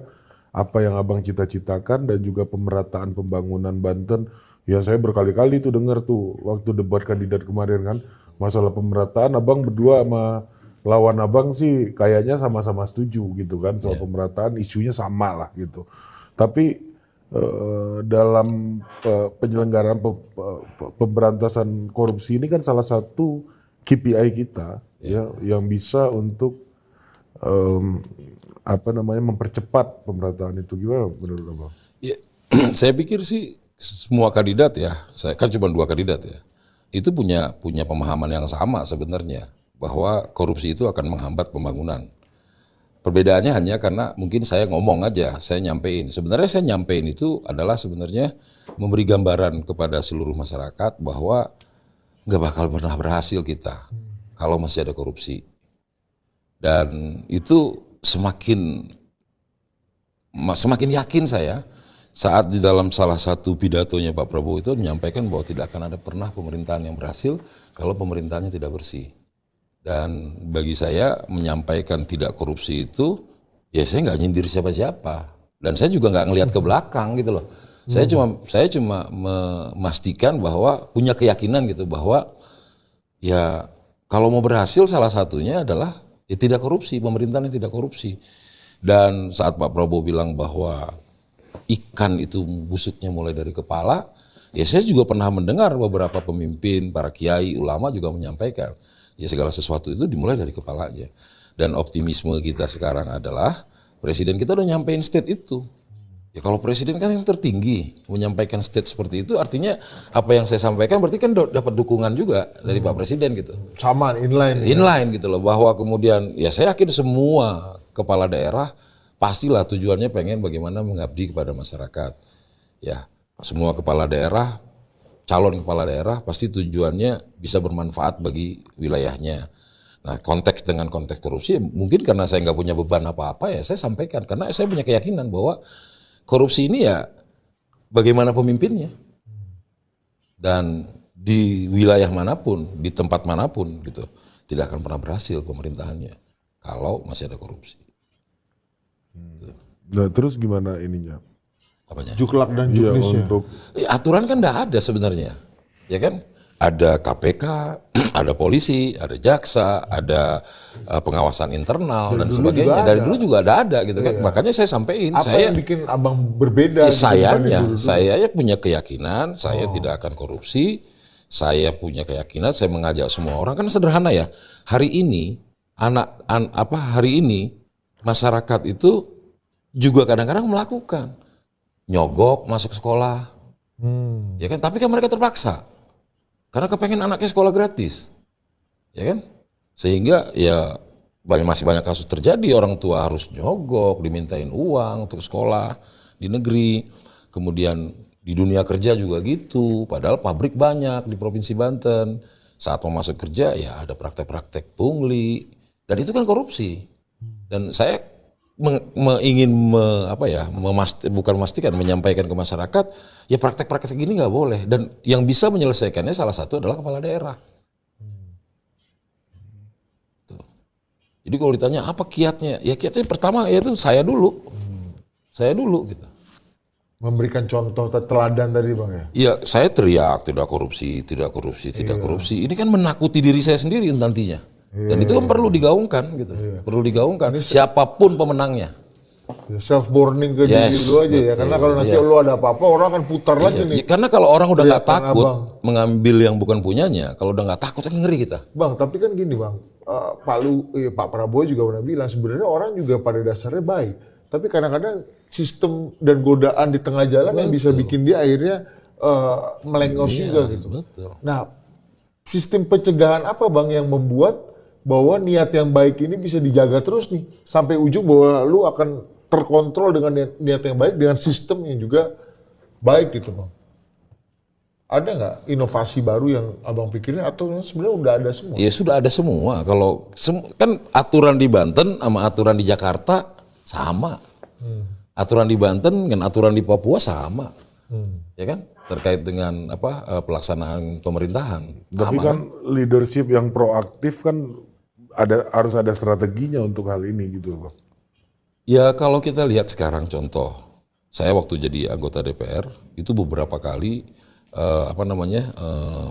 Speaker 2: apa yang Abang cita-citakan dan juga pemerataan pembangunan Banten ya saya berkali-kali tuh dengar tuh waktu debat kandidat kemarin kan masalah pemerataan Abang berdua sama lawan Abang sih kayaknya sama-sama setuju gitu kan soal pemerataan isunya sama lah gitu. Tapi dalam penyelenggaraan pemberantasan korupsi ini kan salah satu KPI kita ya yang bisa untuk mempercepat pemerataan itu gimana menurut Abang?
Speaker 1: Ya, saya pikir sih semua kandidat ya, saya kan cuma 2 kandidat ya, itu punya pemahaman yang sama sebenarnya bahwa korupsi itu akan menghambat pembangunan. Perbedaannya hanya karena mungkin saya ngomong aja, saya nyampein. Sebenarnya saya nyampein itu adalah sebenarnya memberi gambaran kepada seluruh masyarakat bahwa nggak bakal pernah berhasil kita kalau masih ada korupsi. Dan itu semakin yakin saya saat di dalam salah satu pidatonya Pak Prabowo itu menyampaikan bahwa tidak akan ada pernah pemerintahan yang berhasil kalau pemerintahannya tidak bersih. Dan bagi saya menyampaikan tidak korupsi itu, ya saya nggak nyindir siapa-siapa. Dan saya juga nggak ngelihat ke belakang gitu loh. Saya cuma memastikan bahwa punya keyakinan gitu bahwa ya kalau mau berhasil salah satunya adalah ya tidak korupsi, pemerintahan yang tidak korupsi. Dan saat Pak Prabowo bilang bahwa ikan itu busuknya mulai dari kepala, ya saya juga pernah mendengar beberapa pemimpin, para kiai, ulama juga menyampaikan, ya segala sesuatu itu dimulai dari kepalanya. Dan optimisme kita sekarang adalah presiden kita udah nyampein state itu. Ya kalau presiden kan yang tertinggi menyampaikan state seperti itu, artinya apa yang saya sampaikan berarti kan dapat dukungan juga dari Pak Presiden gitu.
Speaker 3: Sama
Speaker 1: Inline gitu loh, bahwa kemudian ya saya yakin semua kepala daerah pastilah tujuannya pengen bagaimana mengabdi kepada masyarakat. Ya, semua kepala daerah, calon kepala daerah pasti tujuannya bisa bermanfaat bagi wilayahnya. Nah, konteks dengan konteks korupsi mungkin karena saya nggak punya beban apa-apa ya saya sampaikan karena saya punya keyakinan bahwa korupsi ini ya bagaimana pemimpinnya. Dan di wilayah manapun, di tempat manapun gitu, tidak akan pernah berhasil pemerintahannya kalau masih ada korupsi.
Speaker 2: Nah, terus gimana ininya?
Speaker 1: Apanya?
Speaker 3: Juklak dan
Speaker 2: Iya,
Speaker 3: juknisnya.
Speaker 2: untuk
Speaker 1: Aturan kan enggak ada sebenarnya. Ya kan? Ada KPK, ada polisi, ada jaksa, ada pengawasan internal dan sebagainya. Dari dulu juga ada gitu kan. Makanya saya sampaikan,
Speaker 3: Apa
Speaker 1: saya
Speaker 3: yang bikin abang berbeda? gitu
Speaker 1: sayanya,
Speaker 3: dibanding dulu?
Speaker 1: saya punya keyakinan, saya tidak akan korupsi. Saya punya keyakinan, saya mengajak semua orang kan sederhana ya. Hari ini hari ini masyarakat itu juga kadang-kadang melakukan nyogok masuk sekolah, ya kan? Tapi kan mereka terpaksa karena kepengen anaknya sekolah gratis, ya kan? Sehingga ya masih banyak kasus terjadi orang tua harus nyogok, dimintain uang untuk sekolah di negeri, kemudian di dunia kerja juga gitu. Padahal pabrik banyak di Provinsi Banten. Saat mau masuk kerja ya ada praktek-praktek pungli dan itu kan korupsi. Dan saya menyampaikan ke masyarakat ya praktek-praktek gini nggak boleh dan yang bisa menyelesaikannya salah satu adalah kepala daerah. Tuh. Jadi kalau ditanya apa kiatnya, ya kiatnya pertama yaitu saya dulu gitu.
Speaker 3: Memberikan contoh teladan tadi bang ya?
Speaker 1: Iya, saya teriak tidak korupsi. Ini kan menakuti diri saya sendiri nantinya. Dan itu kan perlu digaungkan gitu. Perlu digaungkan siapapun pemenangnya.
Speaker 3: Self warning ke diri lu aja ya. Karena kalau nanti lu ada apa-apa orang akan putar lagi nih.
Speaker 1: Karena kalau orang udah nggak
Speaker 3: Kelihatan
Speaker 1: takut
Speaker 3: abang.
Speaker 1: mengambil yang bukan punyanya, kalau udah nggak takut kan ngeri kita.
Speaker 3: Bang, tapi kan gini bang, Pak Prabowo juga pernah bilang sebenarnya orang juga pada dasarnya baik. Tapi kadang-kadang sistem dan godaan di tengah jalan yang bisa bikin dia akhirnya melengos juga gitu.
Speaker 1: Betul.
Speaker 3: Nah, sistem pencegahan apa bang yang membuat bahwa niat yang baik ini bisa dijaga terus nih sampai ujung bahwa lu akan terkontrol dengan niat yang baik dengan sistem yang juga baik gitu bang. Ada nggak inovasi baru yang abang pikirin atau sebenarnya udah ada semua?
Speaker 1: Ya sudah ada semua. Kalau kan aturan di Banten sama aturan di Jakarta sama. Aturan di Banten dengan aturan di Papua sama. ya kan? Terkait dengan pelaksanaan pemerintahan.
Speaker 2: Tapi
Speaker 1: Aman.
Speaker 2: kan leadership yang proaktif kan harus ada strateginya untuk hal ini gitu Bang.
Speaker 1: Ya kalau kita lihat sekarang contoh, saya waktu jadi anggota DPR itu beberapa kali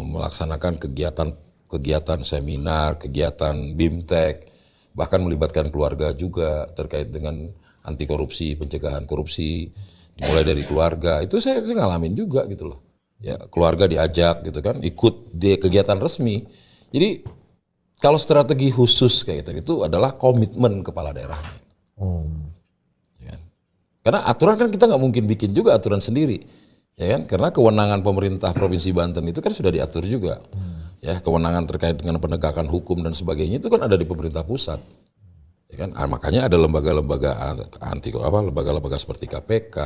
Speaker 1: melaksanakan kegiatan seminar, kegiatan BIMTEK, bahkan melibatkan keluarga juga terkait dengan anti korupsi, pencegahan korupsi, dimulai dari keluarga. Itu saya ngalamin juga gitu loh. Ya, keluarga diajak gitu kan, ikut di kegiatan resmi. Jadi kalau strategi khusus kayak gitu itu adalah komitmen kepala daerahnya. Ya kan? Karena aturan kan kita nggak mungkin bikin juga aturan sendiri, ya kan? Karena kewenangan pemerintah Provinsi Banten itu kan sudah diatur juga. Ya, kewenangan terkait dengan penegakan hukum dan sebagainya itu kan ada di pemerintah pusat. Ya kan? Makanya ada lembaga-lembaga lembaga-lembaga seperti KPK,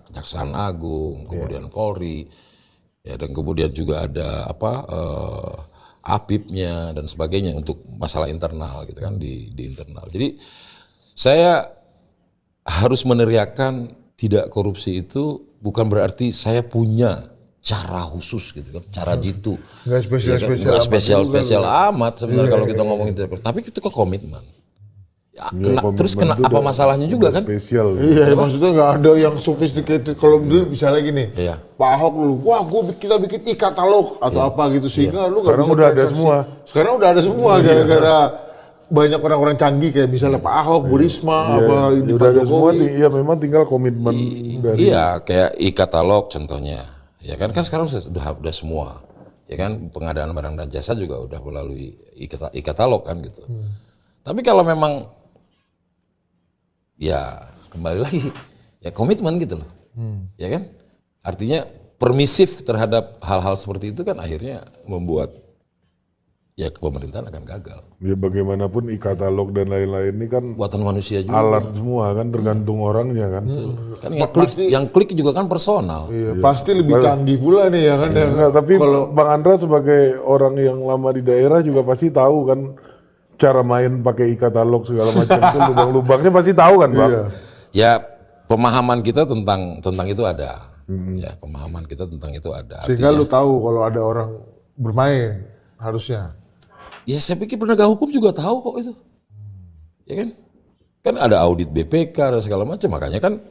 Speaker 1: Kejaksaan Agung, kemudian Polri, ya, dan kemudian juga ada APIP-nya dan sebagainya untuk masalah internal gitu kan di internal. Jadi saya harus meneriakkan tidak korupsi itu bukan berarti saya punya cara khusus gitu kan, cara jitu.
Speaker 3: Nggak
Speaker 1: spesial amat sebenarnya kalau kita ngomong itu. Tapi itu kok komitmen. Ya, terus kena apa masalahnya juga kan?
Speaker 2: Spesial.
Speaker 3: Iya, maksudnya nggak ada yang sophisticated. Kalau dulu misalnya gini,
Speaker 1: Iya.
Speaker 3: Pak Ahok dulu, wah kita bikin e-katalog atau apa gitu sehingga lu nggak
Speaker 2: Sekarang
Speaker 3: bisa
Speaker 2: udah ada
Speaker 3: transaksi.
Speaker 2: semua.
Speaker 3: Sekarang udah ada semua gara-gara banyak orang-orang canggih kayak misalnya Pak Ahok, Bu Risma, ini
Speaker 2: Udah
Speaker 3: Pak
Speaker 2: ada semua,
Speaker 3: Jokowi.
Speaker 2: iya memang tinggal komitmen dari.
Speaker 1: Iya, kayak e-katalog contohnya. Ya kan sekarang udah semua. Ya kan pengadaan barang dan jasa juga udah melalui e-katalog kan gitu. Tapi kalau memang ya kembali lagi ya komitmen gitu loh. Ya kan? Artinya permisif terhadap hal-hal seperti itu kan akhirnya membuat ya pemerintahan akan gagal.
Speaker 2: Ya bagaimanapun e-katalog dan lain-lain ini kan
Speaker 1: Buatan manusia juga.
Speaker 2: alat semua kan tergantung orangnya kan.
Speaker 1: Kan yang klik juga kan personal.
Speaker 3: Iya, pasti lebih canggih pula nih ya kan.
Speaker 2: Enggak, tapi Bang Andra sebagai orang yang lama di daerah juga pasti tahu kan cara main pakai e-katalog segala macam itu lubang-lubangnya pasti tahu kan Bang.
Speaker 1: Ya pemahaman kita tentang itu ada. Ya pemahaman kita tentang itu ada.
Speaker 3: Sehingga lu tahu kalau ada orang bermain harusnya.
Speaker 1: Ya saya pikir penegak hukum juga tahu kok itu. Ya kan? Kan ada audit BPK dan segala macam. Makanya kan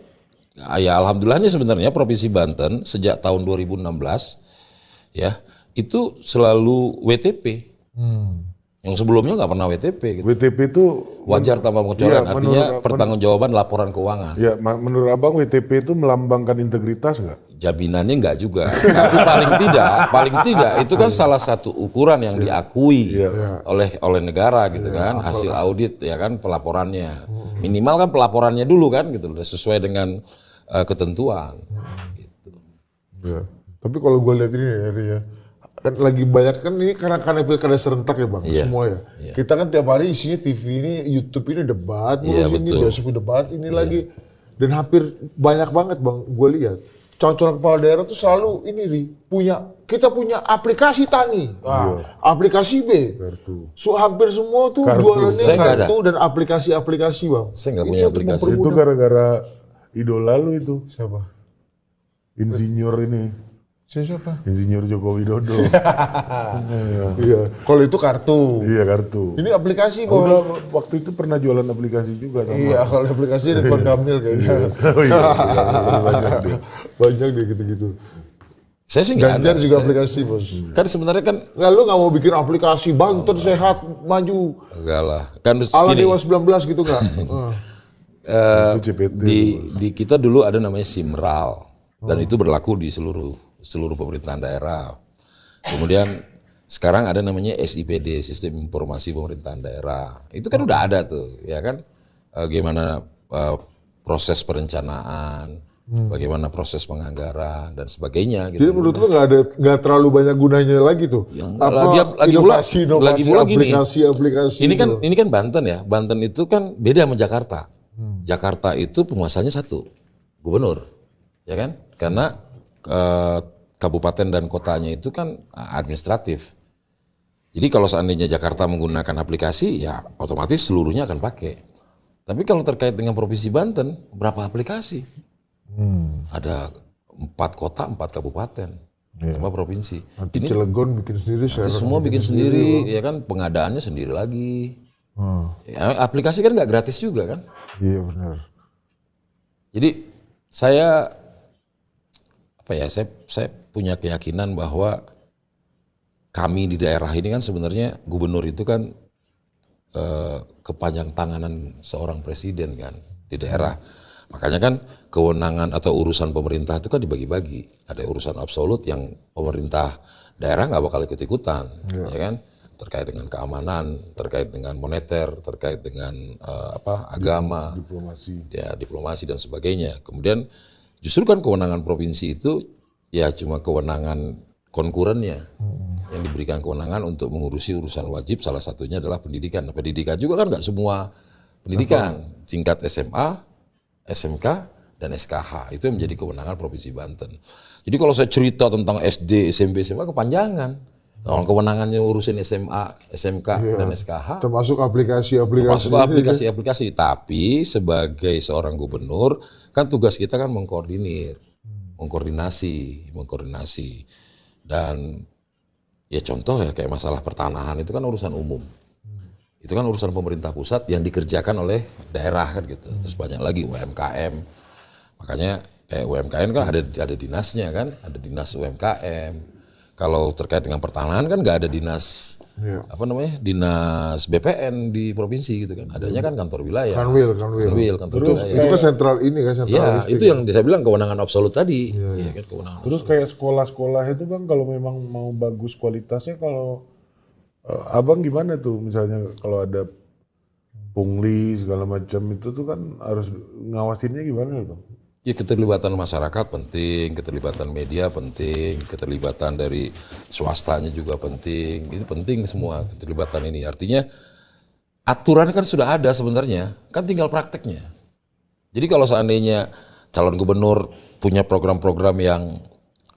Speaker 1: ya alhamdulillahnya sebenarnya Provinsi Banten sejak tahun 2016 ya itu selalu WTP. Yang sebelumnya nggak pernah WTP gitu.
Speaker 2: WTP itu
Speaker 1: Wajar tanpa pengecualian, artinya pertanggungjawaban laporan keuangan.
Speaker 2: ya menurut Abang WTP itu melambangkan integritas nggak?
Speaker 1: Jaminannya enggak juga. Tapi paling tidak itu kan salah satu ukuran yang diakui oleh negara gitu kan, hasil audit ya kan pelaporannya. Minimal kan pelaporannya dulu kan gitu sesuai dengan ketentuan. Gitu.
Speaker 3: Ya. Tapi kalau gue lihat ini ya, kan lagi banyak kan ini karena pilkada serentak ya Bang, semua ya. Kita kan tiap hari isinya TV ini, YouTube ini debat, ini besok debat ini lagi. Dan hampir banyak banget Bang, gue lihat. Calon kepala daerah tuh selalu ini kita punya aplikasi tani, aplikasi B. So, hampir semua tuh jualannya kartu dan aplikasi-aplikasi Bang.
Speaker 1: Saya nggak punya aplikasi.
Speaker 2: Itu gara-gara idola lu itu.
Speaker 3: Siapa?
Speaker 2: Insinyur ini.
Speaker 3: Siapa?
Speaker 2: Insinyur Joko Widodo.
Speaker 3: Iya. Kalau itu kartu.
Speaker 2: Iya kartu.
Speaker 3: Ini aplikasi Bang.
Speaker 2: Udah waktu itu pernah jualan aplikasi juga sama.
Speaker 3: Iya, kalau aplikasi Ridwan Kamil kayaknya.
Speaker 2: Oh iya, banyak deh.
Speaker 3: Banyak deh gitu-gitu.
Speaker 1: Saya sih nggak ada.
Speaker 3: Ganjar juga aplikasi Bos.
Speaker 1: Kan sebenarnya kan
Speaker 3: Nggak, lu nggak mau bikin aplikasi Banten sehat maju
Speaker 1: enggak lah. Kan
Speaker 3: ala
Speaker 1: gini,
Speaker 3: Dewa 19 gitu nggak?
Speaker 2: Itu CPT.
Speaker 1: di kita dulu ada namanya Simral dan itu berlaku di seluruh pemerintahan daerah. Kemudian sekarang ada namanya SIPD, Sistem Informasi Pemerintahan Daerah. Itu kan udah ada tuh, ya kan? Gimana proses perencanaan, bagaimana proses penganggaran dan sebagainya. Gitu.
Speaker 3: Jadi menurut lu nggak terlalu banyak gunanya lagi tuh?
Speaker 1: Ya,
Speaker 3: Apa inovasi aplikasi?
Speaker 1: Ini kan Banten ya. Banten itu kan beda sama Jakarta. Jakarta itu penguasanya satu, gubernur, ya kan? Karena kabupaten dan kotanya itu kan administratif. Jadi kalau seandainya Jakarta menggunakan aplikasi, ya otomatis seluruhnya akan pakai. Tapi kalau terkait dengan Provinsi Banten, berapa aplikasi? Ada 4 kota, 4 kabupaten, sama provinsi.
Speaker 3: Nanti Cilegon bikin sendiri,
Speaker 1: Nanti semua bikin sendiri, ya kan pengadaannya sendiri lagi. Ya, aplikasi kan nggak gratis juga kan?
Speaker 3: Iya benar.
Speaker 1: Jadi saya punya keyakinan bahwa kami di daerah ini kan sebenarnya gubernur itu kan kepanjang tanganan seorang presiden kan di daerah. Makanya kan kewenangan atau urusan pemerintah itu kan dibagi-bagi. Ada urusan absolut yang pemerintah daerah nggak bakal ikut-ikutan, ya kan? Terkait dengan keamanan, terkait dengan moneter, terkait dengan agama, diplomasi dan sebagainya. Kemudian justru kan kewenangan provinsi itu ya cuma kewenangan konkurennya yang diberikan kewenangan untuk mengurusi urusan wajib, salah satunya adalah pendidikan. Nah, pendidikan juga kan nggak semua pendidikan, tingkat SMA, SMK, dan SKH itu yang menjadi kewenangan Provinsi Banten. Jadi kalau saya cerita tentang SD, SMP, SMA kepanjangan. Kalau kewenangannya urusin SMA, SMK, dan SKH.
Speaker 3: Termasuk aplikasi.
Speaker 1: Tapi sebagai seorang gubernur, kan tugas kita kan mengkoordinasi. Dan ya contoh ya kayak masalah pertanahan itu kan urusan umum. Itu kan urusan pemerintah pusat yang dikerjakan oleh daerah kan gitu. Terus banyak lagi UMKM. Makanya kayak UMKM kan ada dinasnya kan, ada dinas UMKM. Kalau terkait dengan pertanahan kan nggak ada dinas dinas BPN di provinsi gitu kan. Adanya kan kantor wilayah.
Speaker 3: Kanwil.
Speaker 1: Kantor
Speaker 3: Terus
Speaker 1: wilayah.
Speaker 3: itu kan sentral ini kan
Speaker 1: Iya, itu yang saya bilang kewenangan absolut tadi. Iya kan kewenangan.
Speaker 2: Terus kayak sekolah-sekolah itu kan kalau memang mau bagus kualitasnya, kalau abang gimana tuh misalnya kalau ada pungli segala macam itu tuh kan harus ngawasinnya gimana bang?
Speaker 1: Ya keterlibatan masyarakat penting, keterlibatan media penting, keterlibatan dari swastanya juga penting. Itu penting semua keterlibatan ini. Artinya aturan kan sudah ada sebenarnya, kan tinggal prakteknya. Jadi kalau seandainya calon gubernur punya program-program yang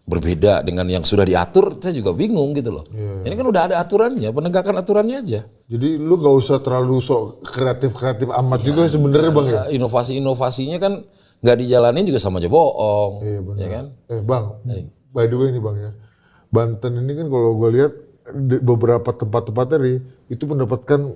Speaker 1: berbeda dengan yang sudah diatur, saya juga bingung gitu loh. Ini kan udah ada aturannya, penegakan aturannya aja.
Speaker 3: Jadi lu gak usah terlalu sok kreatif amat juga sebenarnya bang ya.
Speaker 1: Inovasi-inovasinya kan nggak dijalanin juga sama aja bohong, ya kan?
Speaker 3: Bang, by the way nih bang ya, Banten ini kan kalau gue lihat beberapa tempat-tempat tadi itu mendapatkan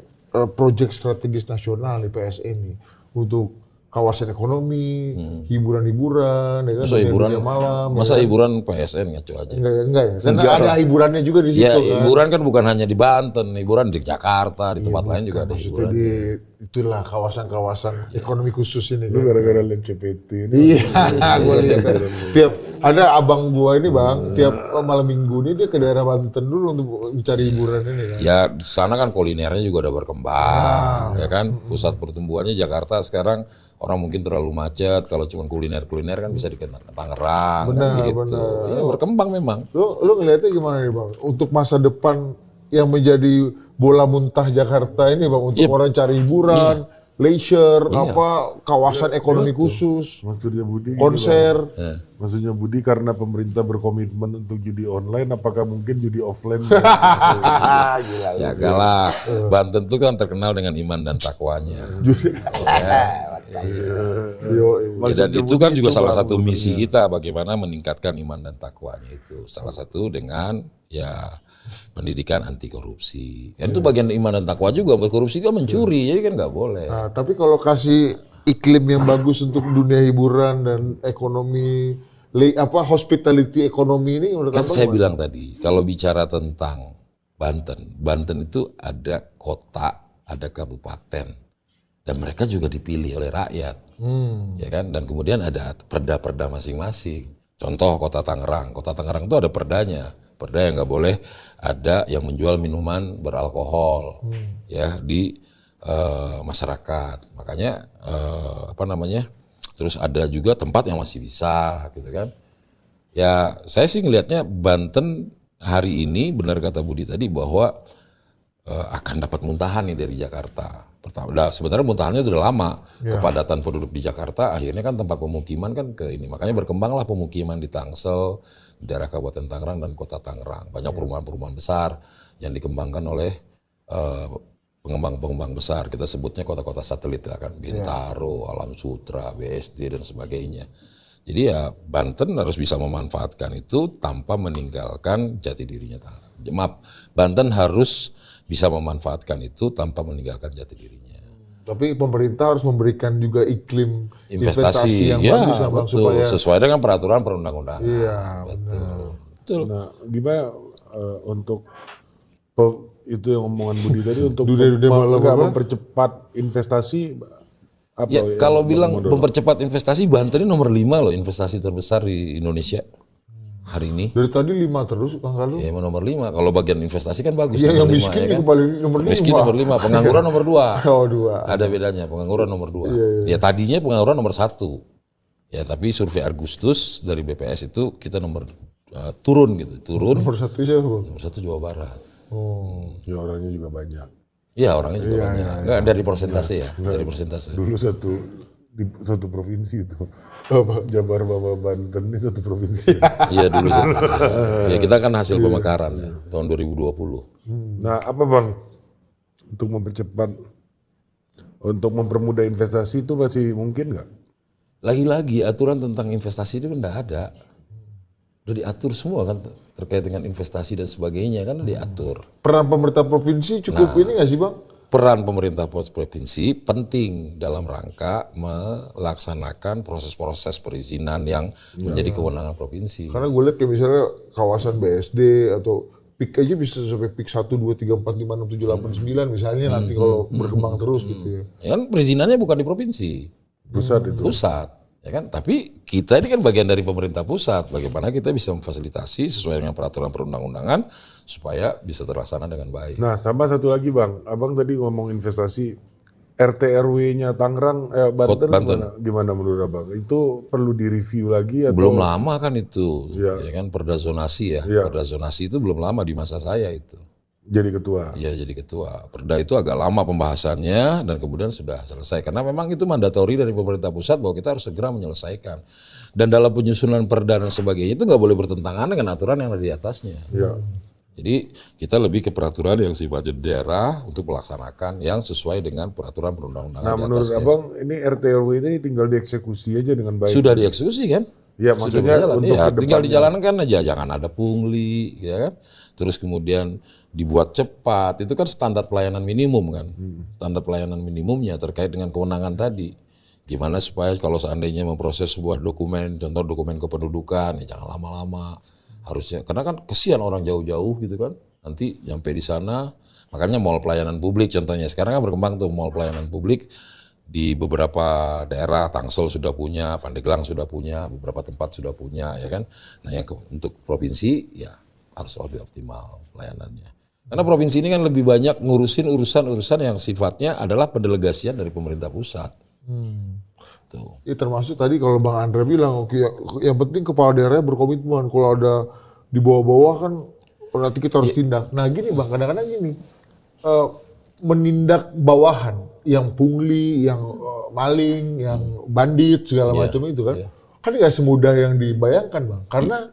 Speaker 3: proyek strategis nasional di PSE ini untuk kawasan ekonomi, hiburan-hiburan, ya kan?
Speaker 1: Masa hiburan
Speaker 3: malam,
Speaker 1: hiburan PSN ngaco aja.
Speaker 3: Enggak ya, karena ada hiburannya juga di situ.
Speaker 1: Ya,
Speaker 3: kan?
Speaker 1: hiburan kan bukan hanya di Banten, hiburan di Jakarta, di tempat lain juga ada hiburan.
Speaker 3: Itulah kawasan-kawasan ekonomi khusus ini.
Speaker 2: Lu gara-gara lihat CPT.
Speaker 3: Iya, gue lihat. Tiap ada abang gua ini bang, tiap malam minggu ini dia ke daerah Banten dulu untuk mencari hiburan ini kan.
Speaker 1: Ya, di sana kan kulinernya juga udah berkembang, ya kan. Pusat pertumbuhannya Jakarta sekarang orang mungkin terlalu macet. Kalau cuma kuliner kan bisa di Tangerang.
Speaker 3: Benar,
Speaker 1: kan gitu. Ya, berkembang memang.
Speaker 3: Lu ngeliatnya gimana nih bang? Untuk masa depan yang menjadi bola muntah Jakarta ini bang, untuk orang cari hiburan, leisure, kawasan ekonomi khusus,
Speaker 2: Maksudnya Budi
Speaker 3: konser.
Speaker 2: Maksudnya Budi karena pemerintah berkomitmen untuk judi online, apakah mungkin judi offline?
Speaker 1: Ya galak. Banten itu kan terkenal dengan iman dan takwanya. Dan itu kan juga salah satu misi kita, bagaimana meningkatkan iman dan takwanya itu. Salah satu dengan ya pendidikan anti korupsi. Kan itu bagian iman dan takwa juga. Korupsi kan mencuri, jadi kan nggak boleh.
Speaker 3: Nah, tapi kalau kasih iklim yang bagus untuk dunia hiburan dan ekonomi, hospitality ekonomi ini menurut
Speaker 1: Kan saya
Speaker 3: gimana?
Speaker 1: bilang tadi, kalau bicara tentang Banten itu ada kota, ada kabupaten, dan mereka juga dipilih oleh rakyat, ya kan? Dan kemudian ada perda-perda masing-masing. Contoh Kota Tangerang itu ada perdanya. Perda yang nggak boleh ada yang menjual minuman beralkohol ya di masyarakat. Makanya terus ada juga tempat yang masih bisa gitu kan. Ya saya sih ngelihatnya Banten hari ini benar kata Budi tadi bahwa akan dapat muntahan nih dari Jakarta. Sebenarnya muntahannya sudah lama. Kepadatan penduduk di Jakarta akhirnya kan tempat pemukiman kan ke ini. Makanya berkembanglah pemukiman di Tangsel, di daerah Kabupaten Tangerang dan Kota Tangerang. Banyak perumahan-perumahan besar yang dikembangkan oleh pengembang-pengembang besar. Kita sebutnya kota-kota satelit kan, Bintaro, Alam Sutra, BSD dan sebagainya. Jadi ya Banten harus bisa memanfaatkan itu tanpa meninggalkan jati dirinya Tangerang. Maaf, Banten harus bisa memanfaatkan itu tanpa meninggalkan jati dirinya.
Speaker 3: Tapi pemerintah harus memberikan juga iklim
Speaker 1: Investasi
Speaker 3: yang
Speaker 1: ya
Speaker 3: bagus ya Bang,
Speaker 1: betul,
Speaker 3: supaya
Speaker 1: sesuai dengan peraturan perundang-undangan.
Speaker 3: iya
Speaker 1: Betul. Betul.
Speaker 2: Nah, gimana untuk itu yang omongan Budi tadi untuk
Speaker 3: Dunia malam
Speaker 2: nggak
Speaker 3: apa?
Speaker 2: mempercepat investasi apa
Speaker 1: Ya,
Speaker 2: yang
Speaker 1: kalau
Speaker 2: Bang
Speaker 1: bilang
Speaker 2: mau dorong?
Speaker 1: mempercepat investasi, Banten ini nomor 5 loh investasi terbesar di Indonesia hari ini.
Speaker 3: dari tadi 5 terus Bang Kalu.
Speaker 1: Ya, emang nomor 5. Kalau bagian investasi kan bagus.
Speaker 3: Iya, yang
Speaker 1: nomor 5,
Speaker 3: miskin
Speaker 1: ya kan?
Speaker 3: juga paling nomor 5.
Speaker 1: Miskin nomor 5, pengangguran nomor 2.
Speaker 3: Oh, 2.
Speaker 1: Ada bedanya, pengangguran nomor 2.
Speaker 3: Iya.
Speaker 1: Ya tadinya pengangguran nomor 1. Ya tapi survei Agustus dari BPS itu kita turun gitu, turun.
Speaker 3: Nomor 1 siapa Bang?
Speaker 1: Nomor 1 Jawa Barat.
Speaker 3: Oh.
Speaker 2: Ya orangnya juga banyak.
Speaker 1: Iya orangnya juga banyak. Enggak dari persentase ya, dari persentase.
Speaker 2: Dulu di satu provinsi itu.
Speaker 3: Apa?
Speaker 2: Jabar Bawa Banten ini satu provinsi.
Speaker 1: Iya dulu sih. Ya kita kan hasil pemekaran ya, tahun 2020.
Speaker 2: Nah, apa Bang untuk mempercepat untuk mempermudah investasi itu masih mungkin nggak?
Speaker 1: Lagi-lagi aturan tentang investasi itu kan enggak ada. Udah diatur semua kan terkait dengan investasi dan sebagainya kan udah diatur.
Speaker 3: Peran pemerintah provinsi cukup ini nggak sih Bang?
Speaker 1: Peran pemerintah provinsi penting dalam rangka melaksanakan proses-proses perizinan yang menjadi kewenangan provinsi.
Speaker 3: Karena gue lihat kayak misalnya kawasan BSD atau PIK aja bisa sampai PIK 1, 2, 3, 4, 5, 6, 7, 8, 9 misalnya nanti kalau berkembang terus gitu ya.
Speaker 1: Ya kan perizinannya bukan di provinsi,
Speaker 2: Pusat itu.
Speaker 1: pusat. Ya kan, tapi kita ini kan bagian dari pemerintah pusat. Bagaimana kita bisa memfasilitasi sesuai dengan peraturan perundang-undangan supaya bisa terlaksana dengan baik.
Speaker 2: Nah, sama satu lagi Bang, Abang tadi ngomong investasi RT RW-nya Tangerang, Banten,
Speaker 1: Banten.
Speaker 2: gimana menurut Abang? Itu perlu direview lagi atau?
Speaker 1: Belum lama kan itu,
Speaker 2: Iya.
Speaker 1: ya kan perda zonasi ya.
Speaker 2: Iya.
Speaker 1: Perda zonasi itu belum lama di masa saya itu.
Speaker 2: Jadi ketua.
Speaker 1: Iya jadi ketua. Perda itu agak lama pembahasannya dan kemudian sudah selesai. Karena memang itu mandatori dari pemerintah pusat bahwa kita harus segera menyelesaikan. Dan dalam penyusunan perda dan sebagainya itu nggak boleh bertentangan dengan aturan yang ada di atasnya.
Speaker 2: Ya.
Speaker 1: Jadi kita lebih ke peraturan yang sifatnya daerah untuk melaksanakan yang sesuai dengan peraturan perundang-undangan
Speaker 2: Nah,
Speaker 1: di
Speaker 2: menurut
Speaker 1: atasnya.
Speaker 2: Abang ini RT RW ini tinggal dieksekusi aja dengan baik.
Speaker 1: Sudah dieksekusi kan?
Speaker 2: Ya,
Speaker 1: Sudah
Speaker 2: maksudnya
Speaker 1: berjalan.
Speaker 2: untuk
Speaker 1: Ya, tinggal
Speaker 2: kedepannya.
Speaker 1: dijalankan aja, jangan ada pungli, ya kan? Terus kemudian dibuat cepat, itu kan standar pelayanan minimum kan? Standar pelayanan minimumnya terkait dengan kewenangan tadi. Gimana supaya kalau seandainya memproses sebuah dokumen, contoh dokumen kependudukan, ya jangan lama-lama. Harusnya, karena kan kesian orang jauh-jauh gitu kan, nanti nyampe di sana, makanya mall pelayanan publik contohnya. Sekarang kan berkembang tuh mall pelayanan publik, di beberapa daerah, Tangsel sudah punya, Pandeglang sudah punya, beberapa tempat sudah punya, ya kan. Nah yang untuk provinsi, ya harus lebih optimal pelayanannya. Karena provinsi ini kan lebih banyak ngurusin urusan-urusan yang sifatnya adalah pendelegasian dari pemerintah pusat. Tuh.
Speaker 3: Ya termasuk tadi kalau Bang Andre bilang, oke, yang penting kepala daerah berkomitmen. Kalau ada di bawah-bawah kan nanti kita harus tindak. Nah gini Bang, kadang-kadang gini, menindak bawahan, yang pungli, yang maling, yang bandit segala macam itu kan, kan nggak semudah yang dibayangkan Bang. Karena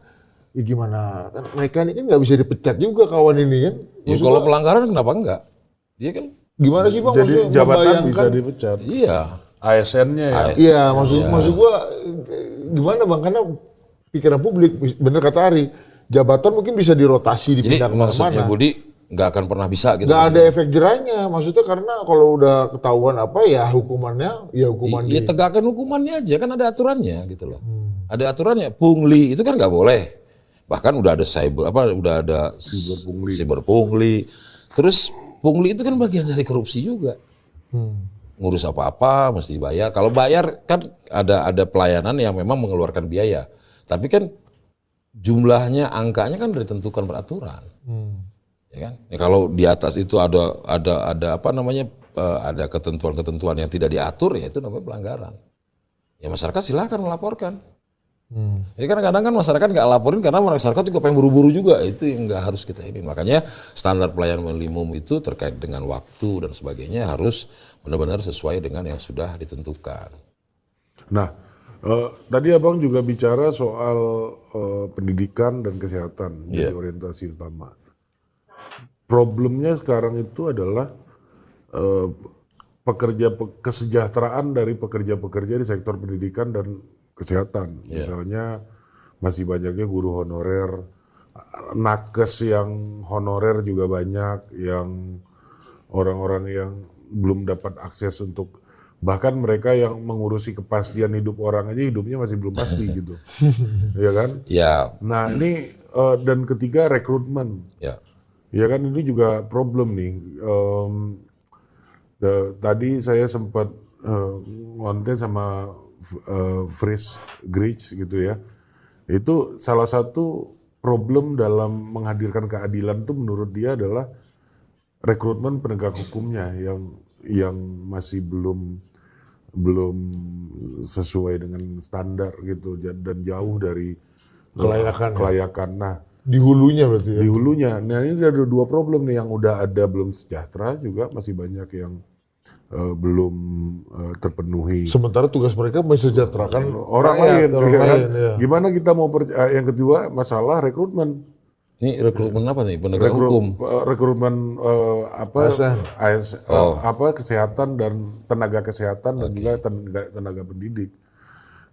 Speaker 3: ya gimana, kan mereka ini kan nggak bisa dipecat juga kawan ini kan.
Speaker 1: Ya
Speaker 3: Maksud
Speaker 1: kalau
Speaker 3: gua,
Speaker 1: pelanggaran kenapa enggak? Dia kan,
Speaker 3: gimana sih Bang?
Speaker 2: Jadi
Speaker 3: maksudnya
Speaker 2: jabatan
Speaker 3: membayangkan-
Speaker 2: bisa dipecat.
Speaker 1: iya.
Speaker 2: ASN-nya ya.
Speaker 3: Iya, maksud gua gimana Bang? Karena pikiran publik, bener kata Ari, jabatan mungkin bisa dirotasi
Speaker 1: Jadi
Speaker 3: dipindah
Speaker 1: maksudnya
Speaker 3: kemana-mana.
Speaker 1: Budi nggak akan pernah bisa gitu.
Speaker 3: Nggak ada efek jerahnya, maksudnya karena kalau udah ketahuan apa ya hukumannya, ya hukuman
Speaker 1: Ya
Speaker 3: dia.
Speaker 1: tegakkan hukumannya aja, kan ada aturannya gitu loh. Ada aturannya. Pungli itu kan nggak boleh. Bahkan udah ada udah ada cyber pungli. Terus pungli itu kan bagian dari korupsi juga. Ngurus apa-apa mesti bayar. Kalau bayar kan ada pelayanan yang memang mengeluarkan biaya. Tapi kan jumlahnya, angkanya kan udah ditentukan peraturan. Ya kan? Ya, kalau di atas itu ada apa namanya, ada ketentuan-ketentuan yang tidak diatur, ya itu namanya pelanggaran. Ya masyarakat silakan melaporkan. Jadi kadang-kadang kan masyarakat nggak laporin karena masyarakat juga pengen buru-buru juga, itu yang nggak harus kita ini. Makanya standar pelayanan minimum itu terkait dengan waktu dan sebagainya harus benar-benar sesuai dengan yang sudah ditentukan.
Speaker 2: Nah, tadi Abang juga bicara soal pendidikan dan kesehatan jadi orientasi utama. Problemnya sekarang itu adalah kesejahteraan dari pekerja-pekerja di sektor pendidikan dan kesehatan. Misalnya masih banyaknya guru honorer, nakes yang honorer juga banyak, yang orang-orang yang belum dapat akses untuk, bahkan mereka yang mengurusi kepastian hidup orang aja hidupnya masih belum pasti gitu. Ya kan?
Speaker 1: Ya,
Speaker 2: Nah ini dan ketiga rekrutmen.
Speaker 1: ya.
Speaker 2: Ya kan ini juga problem nih. Tadi saya sempat ngonten sama Fritz Gritsch gitu ya. Itu salah satu problem dalam menghadirkan keadilan itu menurut dia adalah rekrutmen penegak hukumnya yang masih belum sesuai dengan standar gitu dan jauh dari kelayakan. Nah,
Speaker 3: Di hulunya berarti ya.
Speaker 2: di hulunya. Nah ini ada dua problem nih, yang udah ada belum sejahtera, juga masih banyak yang belum terpenuhi.
Speaker 3: Sementara tugas mereka mensejahterakan
Speaker 2: Orang
Speaker 3: rakyat,
Speaker 2: lain,
Speaker 3: orang
Speaker 2: ya kan?
Speaker 3: lain, ya.
Speaker 2: Gimana kita mau yang kedua masalah rekrutmen.
Speaker 1: Ini rekrutmen apa nih? Penegak hukum.
Speaker 2: Rekrutmen
Speaker 3: ASN.
Speaker 2: kesehatan dan tenaga kesehatan dan juga tenaga pendidik.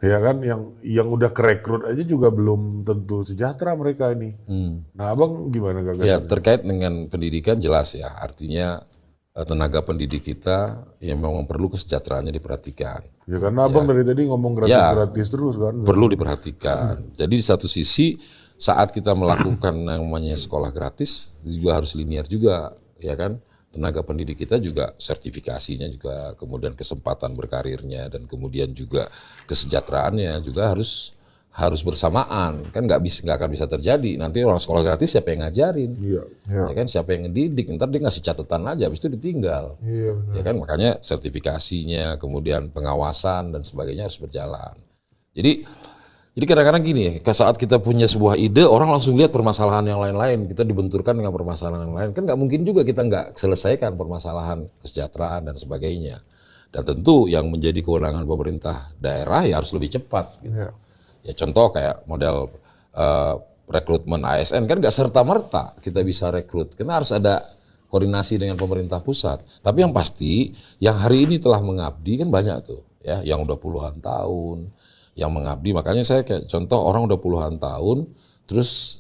Speaker 2: Ya kan, yang udah kerekrut aja juga belum tentu sejahtera mereka ini. Nah, Abang gimana gagasannya?
Speaker 1: Ya, terkait dengan pendidikan jelas ya. Artinya tenaga pendidik kita yang memang perlu kesejahteraannya diperhatikan.
Speaker 2: Ya karena Abang dari tadi ngomong gratis-gratis terus kan.
Speaker 1: Perlu diperhatikan. Jadi di satu sisi saat kita melakukan namanya sekolah gratis juga harus linear juga, ya kan? Tenaga pendidik kita juga sertifikasinya juga, kemudian kesempatan berkarirnya dan kemudian juga kesejahteraannya juga harus bersamaan. Kan nggak akan bisa terjadi. Nanti orang sekolah gratis siapa yang ngajarin?
Speaker 2: Iya.
Speaker 1: Ya kan, siapa yang ngedidik? Ntar dia ngasih catatan aja, habis itu ditinggal.
Speaker 3: Iya, benar.
Speaker 1: Ya kan, makanya sertifikasinya, kemudian pengawasan dan sebagainya harus berjalan. Jadi kadang-kadang gini, saat kita punya sebuah ide, orang langsung lihat permasalahan yang lain-lain. Kita dibenturkan dengan permasalahan yang lain. Kan nggak mungkin juga kita nggak selesaikan permasalahan kesejahteraan dan sebagainya. Dan tentu yang menjadi kewenangan pemerintah daerah ya harus lebih cepat. Gitu.
Speaker 3: Iya.
Speaker 1: Ya contoh kayak model rekrutmen ASN kan nggak serta-merta kita bisa rekrut. Karena harus ada koordinasi dengan pemerintah pusat. Tapi yang pasti, yang hari ini telah mengabdi kan banyak tuh. Ya, yang udah puluhan tahun. Yang mengabdi, makanya saya kayak contoh orang udah puluhan tahun terus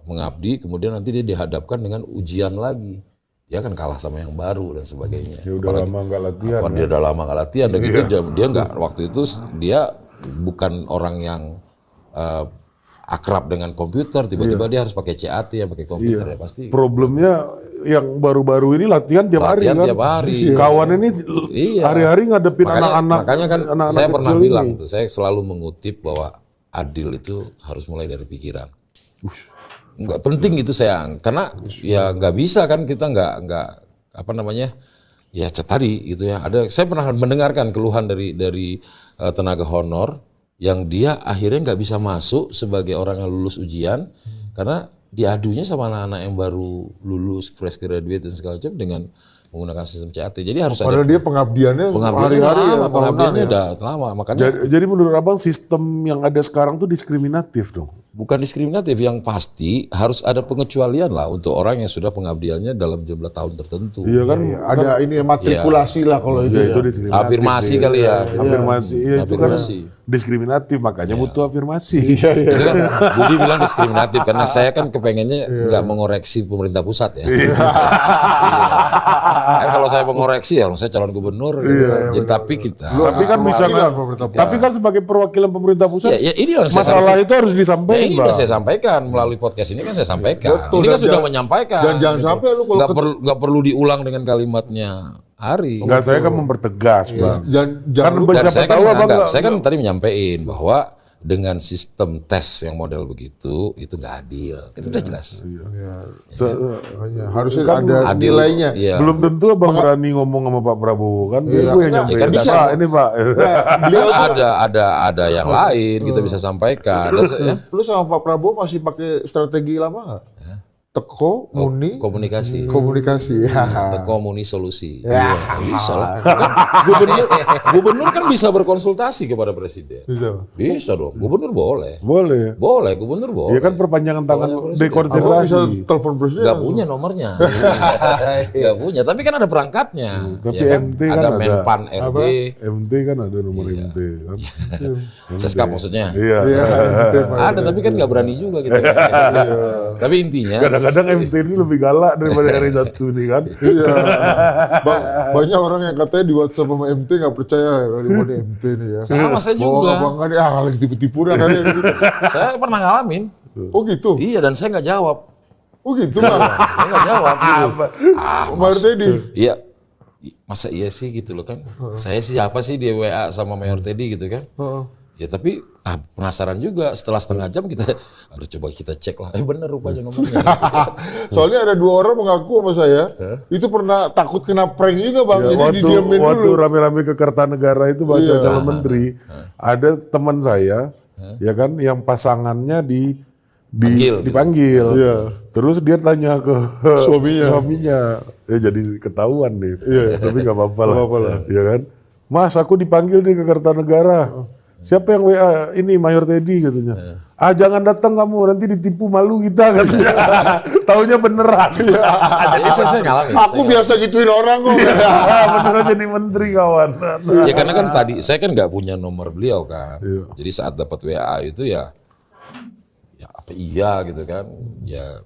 Speaker 1: mengabdi, kemudian nanti dia dihadapkan dengan ujian lagi, dia kan kalah sama yang baru dan sebagainya.
Speaker 2: Dia udah lama nggak latihan.
Speaker 1: Dia udah lama nggak latihan dan gitu dia nggak, waktu itu dia bukan orang yang akrab dengan komputer, tiba-tiba dia harus pakai CAT ya, pakai komputer ya pasti.
Speaker 2: Problemnya yang baru-baru ini latihan tiap hari kan.
Speaker 1: Tiap hari.
Speaker 2: Kawan ini hari-hari ngadepin anak-anak.
Speaker 1: Makanya kan
Speaker 2: anak-anak
Speaker 1: saya pernah
Speaker 2: kecil
Speaker 1: bilang
Speaker 2: ini.
Speaker 1: tuh, saya selalu mengutip bahwa adil itu harus mulai dari pikiran. Nggak penting itu sayang, karena ya nggak bisa kan kita nggak apa namanya ya tadi gitu ya. Saya pernah mendengarkan keluhan dari tenaga honor yang dia akhirnya nggak bisa masuk sebagai orang yang lulus ujian karena diadunya sama anak-anak yang baru lulus fresh graduate dan segala macam dengan menggunakan sistem CAT. Jadi harus
Speaker 3: Padahal dia pengabdiannya hari-hari ya,
Speaker 1: pengabdiannya udah lama. Makanya
Speaker 2: Jadi menurut Abang sistem yang ada sekarang tuh diskriminatif dong?
Speaker 1: bukan diskriminatif, yang pasti harus ada pengecualian lah untuk orang yang sudah pengabdiannya dalam jumlah tahun tertentu.
Speaker 2: Iya kan?
Speaker 3: ada ini matrikulasi lah kalau itu.
Speaker 2: Ya,
Speaker 3: Ya.
Speaker 2: itu diskriminatif.
Speaker 1: Afirmasi kali ya.
Speaker 2: Afirmasi. Iya, itu kan
Speaker 1: Afirmasi.
Speaker 2: diskriminatif, makanya butuh afirmasi.
Speaker 1: Itu kan Budi bilang diskriminatif karena saya kan kepengennya nggak mengoreksi pemerintah pusat ya. Iya. Kan kalau saya mengoreksi ya, saya calon gubernur. Gitu. Jadi tapi kita.
Speaker 2: Tapi kan bisa
Speaker 3: Perwakilan pemerintah pusat.
Speaker 2: Tapi kan sebagai perwakilan pemerintah pusat,
Speaker 1: Ya ini yang saya
Speaker 2: masalah itu harus
Speaker 1: Ya,
Speaker 2: disampaikan.
Speaker 1: ini udah saya sampaikan melalui podcast ini kan saya sampaikan.
Speaker 3: Betul,
Speaker 1: Ini kan
Speaker 3: dan
Speaker 1: sudah
Speaker 3: jangan-
Speaker 1: menyampaikan.
Speaker 3: dan jangan sampai lu kalau
Speaker 1: nggak perlu diulang dengan kalimatnya Ari.
Speaker 2: Enggak, saya kan mempertegas, Bang.
Speaker 3: Dan
Speaker 2: Kan
Speaker 3: jangan lupa
Speaker 1: Dan
Speaker 2: siapa
Speaker 1: saya kan
Speaker 2: tahu Abang
Speaker 1: menganggap,
Speaker 2: nggak-
Speaker 1: saya kan tadi menyampaikan bahwa dengan sistem tes yang model begitu itu nggak adil. Itu udah jelas.
Speaker 3: makanya harusnya
Speaker 2: Kan
Speaker 3: ada
Speaker 1: adil.
Speaker 3: nilainya.
Speaker 1: Iya.
Speaker 2: belum tentu Abang berani ngomong sama Pak Prabowo kan. Gue yang nyampein.
Speaker 1: kan bisa.
Speaker 2: Pak, ini Pak.
Speaker 3: Beliau
Speaker 1: ada yang lain kita bisa sampaikan. Dan saya-
Speaker 3: Lu sama Pak Prabowo masih pakai strategi lama nggak? Teko Muni
Speaker 1: komunikasi.
Speaker 3: komunikasi.
Speaker 1: Teko Muni solusi.
Speaker 3: Ya.
Speaker 1: Bisa lah. Kan gubernur kan bisa berkonsultasi kepada presiden. Bisa dong. Gubernur boleh.
Speaker 2: Boleh.
Speaker 1: Boleh, gubernur boleh.
Speaker 2: Ya kan perpanjangan tangan
Speaker 1: Boleh, presiden.
Speaker 3: Bisa
Speaker 2: dekonsentrasi.
Speaker 3: telepon presiden.
Speaker 1: Gak punya nomornya. Gak punya. Tapi kan ada perangkatnya.
Speaker 2: Tapi
Speaker 1: Ya kan?
Speaker 2: MT kan
Speaker 1: ada
Speaker 2: ada.
Speaker 1: Menpan RB.
Speaker 2: MT kan ada nomor MT kan.
Speaker 1: Seskap maksudnya.
Speaker 2: Iya.
Speaker 3: Iya,
Speaker 1: Ada tapi kan nggak berani juga kita. Tapi intinya
Speaker 2: Kadang-kadang MT ini lebih galak daripada RI1 nih kan.
Speaker 3: Iya. Banyak orang yang katanya di WhatsApp sama MT nggak percaya kalau di MT nih ya.
Speaker 1: sama saya
Speaker 3: Bawa
Speaker 1: juga.
Speaker 3: abang nih, lagi tipu-tipu dah kali ini.
Speaker 1: Saya pernah ngalamin.
Speaker 3: Oh gitu?
Speaker 1: Iya dan saya nggak jawab.
Speaker 3: Oh gitu Bang?
Speaker 1: Saya nggak jawab. Gitu.
Speaker 3: Mayor Teddy?
Speaker 1: Iya. Masa iya sih gitu loh kan. Saya siapa sih di WA sama Mayor Teddy gitu kan. Ya tapi penasaran juga setelah setengah jam kita aduh coba kita cek lah. Bener rupanya nomornya.
Speaker 3: Soalnya ada 2 orang mengaku sama saya, itu pernah takut kena prank juga Bang.
Speaker 2: Ya,
Speaker 3: Jadi didiamin
Speaker 2: waktu
Speaker 3: dulu.
Speaker 2: rame-rame ke Kertanegara itu baca calon menteri, ada teman saya, ya kan, yang pasangannya dipanggil.
Speaker 3: Iya.
Speaker 2: Terus dia tanya ke suaminya. Ya jadi ketahuan nih. Tapi nggak apa-apa lah. Ya kan, Mas aku dipanggil nih ke Kertanegara. Siapa yang WA ini Mayor Teddy katanya. Jangan datang kamu nanti ditipu malu kita katanya. Taunya beneran.
Speaker 1: Jadi saya ngalamin.
Speaker 3: Aku biasa gituin orang kok.
Speaker 2: Beneran jadi menteri kawan.
Speaker 1: Ya karena kan tadi saya kan nggak punya nomor beliau kan. Jadi saat dapat WA itu ya apa iya gitu kan. Ya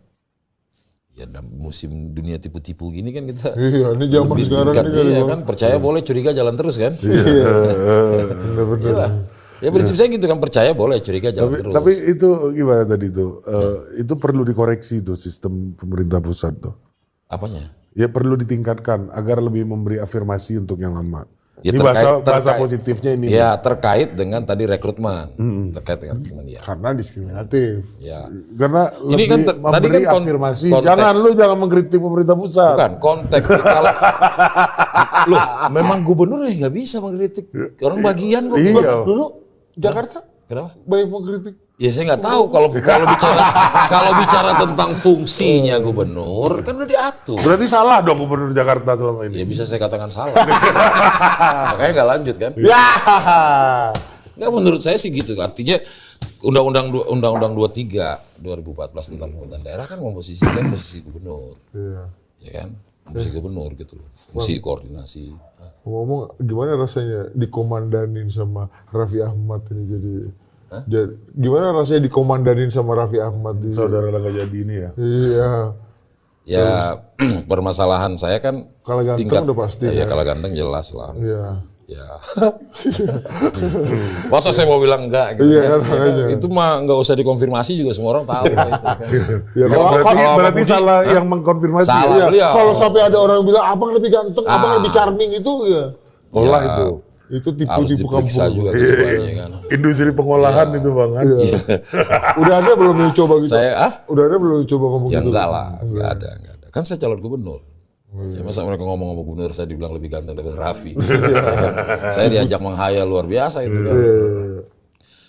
Speaker 1: dalam musim dunia tipu-tipu gini kan kita
Speaker 3: Iya, ini zaman
Speaker 1: lebih
Speaker 3: sekarang
Speaker 1: tingkat,
Speaker 3: ini kan.
Speaker 1: iya kan percaya boleh curiga jalan terus kan.
Speaker 3: Bener-bener.
Speaker 1: Iyalah. Ya prinsip saya gitu kan percaya boleh curiga jalan terus.
Speaker 2: Tapi itu gimana tadi tuh? Itu perlu dikoreksi tuh sistem pemerintah pusat tuh.
Speaker 1: Apanya?
Speaker 2: Ya perlu ditingkatkan agar lebih memberi afirmasi untuk yang lama.
Speaker 1: Ya,
Speaker 2: Ini bahasa
Speaker 1: terkait-
Speaker 2: positifnya ini.
Speaker 1: Ya terkait dengan tadi rekrutmen, terkait dengan rekrutmen ya.
Speaker 3: Karena diskriminatif.
Speaker 1: Ya.
Speaker 2: Karena
Speaker 1: Ini
Speaker 2: lebih
Speaker 1: kan tadi
Speaker 2: memberi
Speaker 1: kan
Speaker 2: afirmasi.
Speaker 1: konteks.
Speaker 2: Jangan mengkritik pemerintah pusat.
Speaker 1: Bukan konteks kalau loh memang gubernur ya nggak bisa mengkritik orang bagian kok.
Speaker 2: Iya.
Speaker 3: Dulu Jakarta
Speaker 1: Kenapa?
Speaker 3: banyak mengkritik.
Speaker 1: Ya saya nggak tahu kalau bicara tentang fungsinya gubernur kan udah diatur.
Speaker 2: Berarti salah dong gubernur Jakarta selama ini.
Speaker 1: Ya bisa saya katakan salah. Makanya nggak lanjut kan?
Speaker 3: Ya.
Speaker 1: Nggak menurut saya sih gitu. Artinya Undang-Undang 23 2014 tentang pemerintahan daerah kan memposisikan posisi gubernur,
Speaker 3: Iya.
Speaker 1: ya kan? Posisi gubernur gitu loh. Fungsi koordinasi.
Speaker 3: Ngomong gimana rasanya dikomandanin sama Raffi Ahmad ini jadi gimana rasanya dikomandanin sama Raffi Ahmad di
Speaker 2: Saudara nggak jadi ini ya.
Speaker 3: Iya.
Speaker 1: Ya permasalahan saya kan
Speaker 3: Kalau ganteng udah pasti
Speaker 1: ya,
Speaker 3: ya.
Speaker 1: kalau ganteng jelas lah.
Speaker 3: Iya.
Speaker 1: Ya. Masa saya mau bilang enggak gitu.
Speaker 3: Iya,
Speaker 1: kan?
Speaker 3: kan,
Speaker 1: Ya kan?
Speaker 3: makanya.
Speaker 1: Itu mah nggak usah dikonfirmasi juga semua orang tahu lah itu kan.
Speaker 3: Ya,
Speaker 2: Berarti salah yang mengkonfirmasi.
Speaker 1: Salah.
Speaker 2: Ya?
Speaker 3: iya.
Speaker 1: beliau.
Speaker 3: Kalau sampai ada orang bilang abang lebih ganteng, abang lebih charming itu ya.
Speaker 2: Olah
Speaker 1: Ya,
Speaker 2: itu.
Speaker 3: Itu
Speaker 1: harus
Speaker 3: tipu-tipu
Speaker 1: diperiksa
Speaker 3: kampung.
Speaker 1: juga keduanya kan.
Speaker 2: Industri pengolahan itu bang kan.
Speaker 3: Iya. Udah ada belum yang coba gitu?
Speaker 1: Saya
Speaker 3: Udah ada belum yang coba ngomong
Speaker 1: ya
Speaker 3: gitu?
Speaker 1: enggak lah, enggak ada. Kan saya calon gubernur. Ya, masa mereka ngomong sama gubernur saya dibilang lebih ganteng daripada Raffi. Saya diajak menghayal luar biasa itu kan.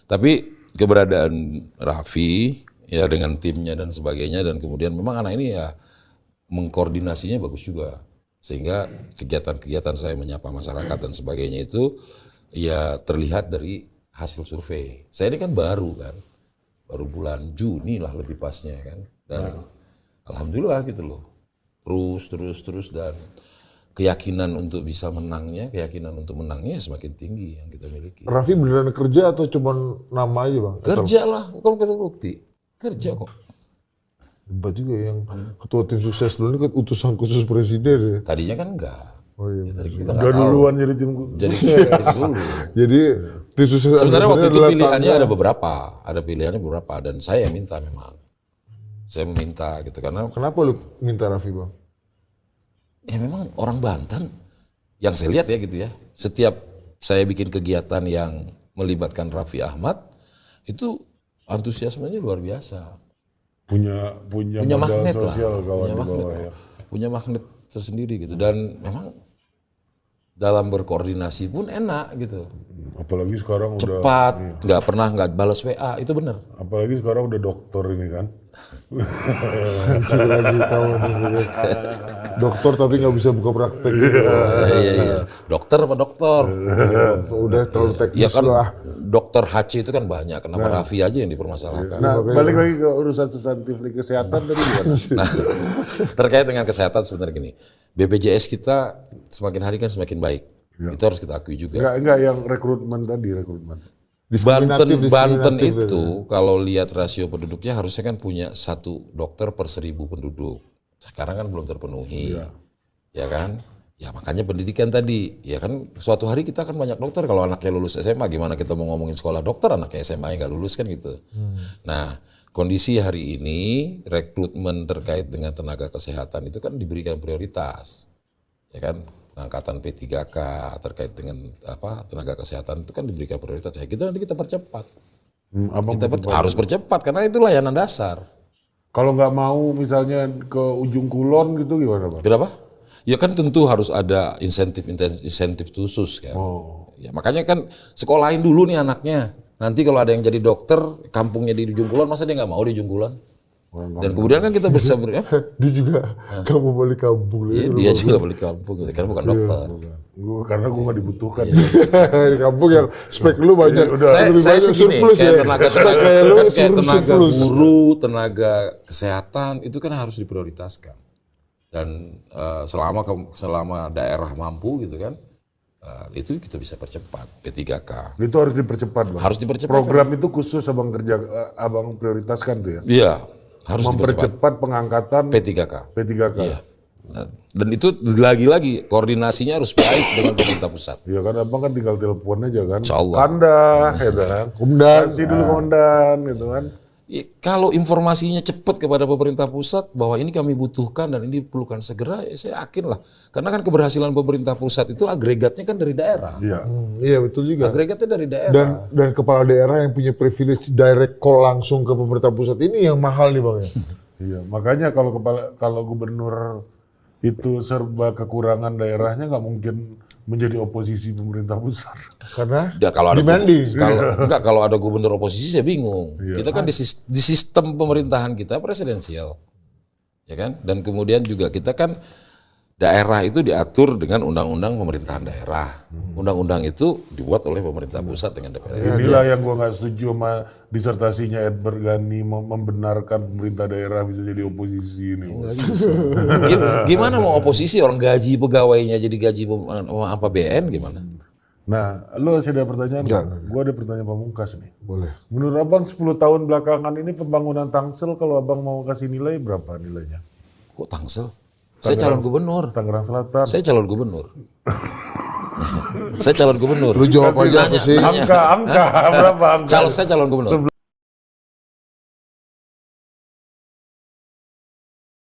Speaker 1: Tapi keberadaan Raffi ya dengan timnya dan sebagainya dan kemudian memang anak ini ya mengkoordinasinya bagus juga. Sehingga kegiatan-kegiatan saya menyapa masyarakat dan sebagainya itu ya terlihat dari hasil survei. Saya ini kan baru bulan Juni lah lebih pasnya kan. Dan alhamdulillah gitu loh. Terus dan keyakinan untuk bisa menangnya, keyakinan untuk menangnya semakin tinggi yang kita miliki.
Speaker 3: Raffi beneran kerja atau cuma nama aja bang?
Speaker 1: Kerja lah, bukan kata bukti. Kerja kok.
Speaker 3: Hebat juga yang ketua tim sukses dulu ini kan utusan khusus presiden ya.
Speaker 1: Tadinya kan enggak.
Speaker 3: Oh iya.
Speaker 1: Ya, tadi kita
Speaker 2: Udah
Speaker 1: nggak tahu.
Speaker 2: duluan jadi tim.
Speaker 1: Jadi dulu.
Speaker 3: Jadi tim sukses
Speaker 1: Sebenarnya waktu itu
Speaker 3: adalah
Speaker 1: pilihannya
Speaker 3: tangga.
Speaker 1: ada beberapa dan saya yang minta memang. Saya meminta gitu karena
Speaker 3: Kenapa lu minta Raffi bang?
Speaker 1: ya memang orang Banten yang saya lihat ya gitu ya. Setiap saya bikin kegiatan yang melibatkan Raffi Ahmad itu antusiasmenya luar biasa.
Speaker 2: Punya
Speaker 1: Punya
Speaker 2: modal
Speaker 1: magnet lah.
Speaker 2: sosial kawan
Speaker 1: Punya
Speaker 2: di
Speaker 1: magnet.
Speaker 2: bawah ya.
Speaker 1: Punya magnet tersendiri gitu dan memang dalam berkoordinasi pun enak gitu.
Speaker 2: Apalagi sekarang udah
Speaker 1: Cepat, nggak pernah nggak balas WA, itu bener.
Speaker 2: apalagi sekarang udah dokter ini kan.
Speaker 3: Hancur lagi kamu nih. Dokter tapi nggak bisa buka praktek.
Speaker 1: Iya. Dokter apa dokter?
Speaker 3: Udah terlalu teknis
Speaker 1: Ya kan
Speaker 3: lah.
Speaker 1: dokter HC itu kan banyak, kenapa Raffi aja yang dipermasalahkan?
Speaker 2: Nah, balik lagi ke urusan substantif di kesehatan tadi gimana?
Speaker 1: Nah, terkait dengan kesehatan sebenarnya gini, BPJS kita semakin hari kan semakin baik. Itu harus kita akui juga.
Speaker 2: Enggak yang rekrutmen tadi, rekrutmen.
Speaker 1: Banten itu kalau lihat rasio penduduknya harusnya kan punya 1 dokter per 1.000 penduduk. Sekarang kan belum terpenuhi, ya kan? Ya makanya pendidikan tadi, ya kan suatu hari kita kan banyak dokter, kalau anaknya lulus SMA gimana kita mau ngomongin sekolah dokter, anaknya SMA yang nggak lulus kan gitu. Nah kondisi hari ini rekrutmen terkait dengan tenaga kesehatan itu kan diberikan prioritas, ya kan? Pengangkatan P3K terkait dengan tenaga kesehatan itu kan diberikan prioritas. Ya nanti kita percepat. Harus percepat karena itu layanan dasar.
Speaker 2: Kalau nggak mau misalnya ke ujung kulon gitu gimana Bang?
Speaker 1: Kenapa? Ya kan tentu harus ada insentif khusus kan. Ya makanya kan sekolahin dulu nih anaknya. Nanti kalau ada yang jadi dokter, kampungnya di ujung kulon, masa dia nggak mau di ujung kulon? Dan kemudian kan kita bisa
Speaker 3: Dia juga kamu balik kampung.
Speaker 1: Iya, dia juga balik kampung gitu, karena bukan dokter.
Speaker 2: Karena gue nggak dibutuhkan.
Speaker 3: Di kampung yang spek lu banyak.
Speaker 1: Saya segini, kayak tenaga
Speaker 3: surplus.
Speaker 1: guru, tenaga kesehatan itu kan harus diprioritaskan. Dan selama daerah mampu gitu kan, itu kita bisa percepat P3K.
Speaker 2: Itu harus dipercepat Bang.
Speaker 1: Harus dipercepat.
Speaker 2: Program itu khusus abang prioritaskan tuh ya?
Speaker 1: Iya, harus
Speaker 2: mempercepat pengangkatan
Speaker 1: P3K.
Speaker 2: P3K.
Speaker 1: Iya. Dan itu lagi-lagi koordinasinya harus baik dengan pemerintah pusat.
Speaker 2: Iya kan abang kan tinggal telepon aja kan.
Speaker 1: Insya Allah.
Speaker 2: Kanda, ya kan.
Speaker 3: Komandan.
Speaker 2: Kasih dulu komandan gitu kan.
Speaker 1: Ya, kalau informasinya cepat kepada pemerintah pusat bahwa ini kami butuhkan dan ini diperlukan segera, ya saya yakin lah. Karena kan keberhasilan pemerintah pusat itu agregatnya kan dari daerah.
Speaker 2: Iya.
Speaker 3: Iya betul juga.
Speaker 1: Agregatnya dari daerah.
Speaker 3: Dan kepala daerah yang punya privilege direct call langsung ke pemerintah pusat ini yang mahal nih Bang ya.
Speaker 2: Iya, makanya kalau gubernur itu serba kekurangan daerahnya nggak mungkin menjadi oposisi pemerintah pusat.
Speaker 3: Karena
Speaker 1: Ya, kalau ada
Speaker 3: demanding.
Speaker 1: kalau ada gubernur oposisi saya bingung.
Speaker 2: Iya.
Speaker 1: Kita kan di sistem pemerintahan kita presidensial. Ya kan? Dan kemudian juga kita kan daerah itu diatur dengan undang-undang pemerintahan daerah. Undang-undang itu dibuat oleh pemerintah pusat dengan DPR.
Speaker 2: Inilah yang gua nggak setuju sama disertasinya Edward Ghani membenarkan pemerintah daerah bisa jadi oposisi ini.
Speaker 1: Gimana mau oposisi orang gaji pegawainya jadi gaji apa BN gimana?
Speaker 2: Nah, lo masih ada pertanyaan? Gua ada pertanyaan pamungkas nih.
Speaker 3: Boleh.
Speaker 2: Menurut abang 10 tahun belakangan ini pembangunan Tangsel kalau abang mau kasih nilai berapa nilainya?
Speaker 1: Kok Tangsel? Saya calon gubernur.
Speaker 2: Tangerang Selatan.
Speaker 1: Saya calon gubernur. Saya calon gubernur.
Speaker 3: Lu jawab aja apa sih?
Speaker 2: Angka berapa angka?
Speaker 1: Saya calon gubernur.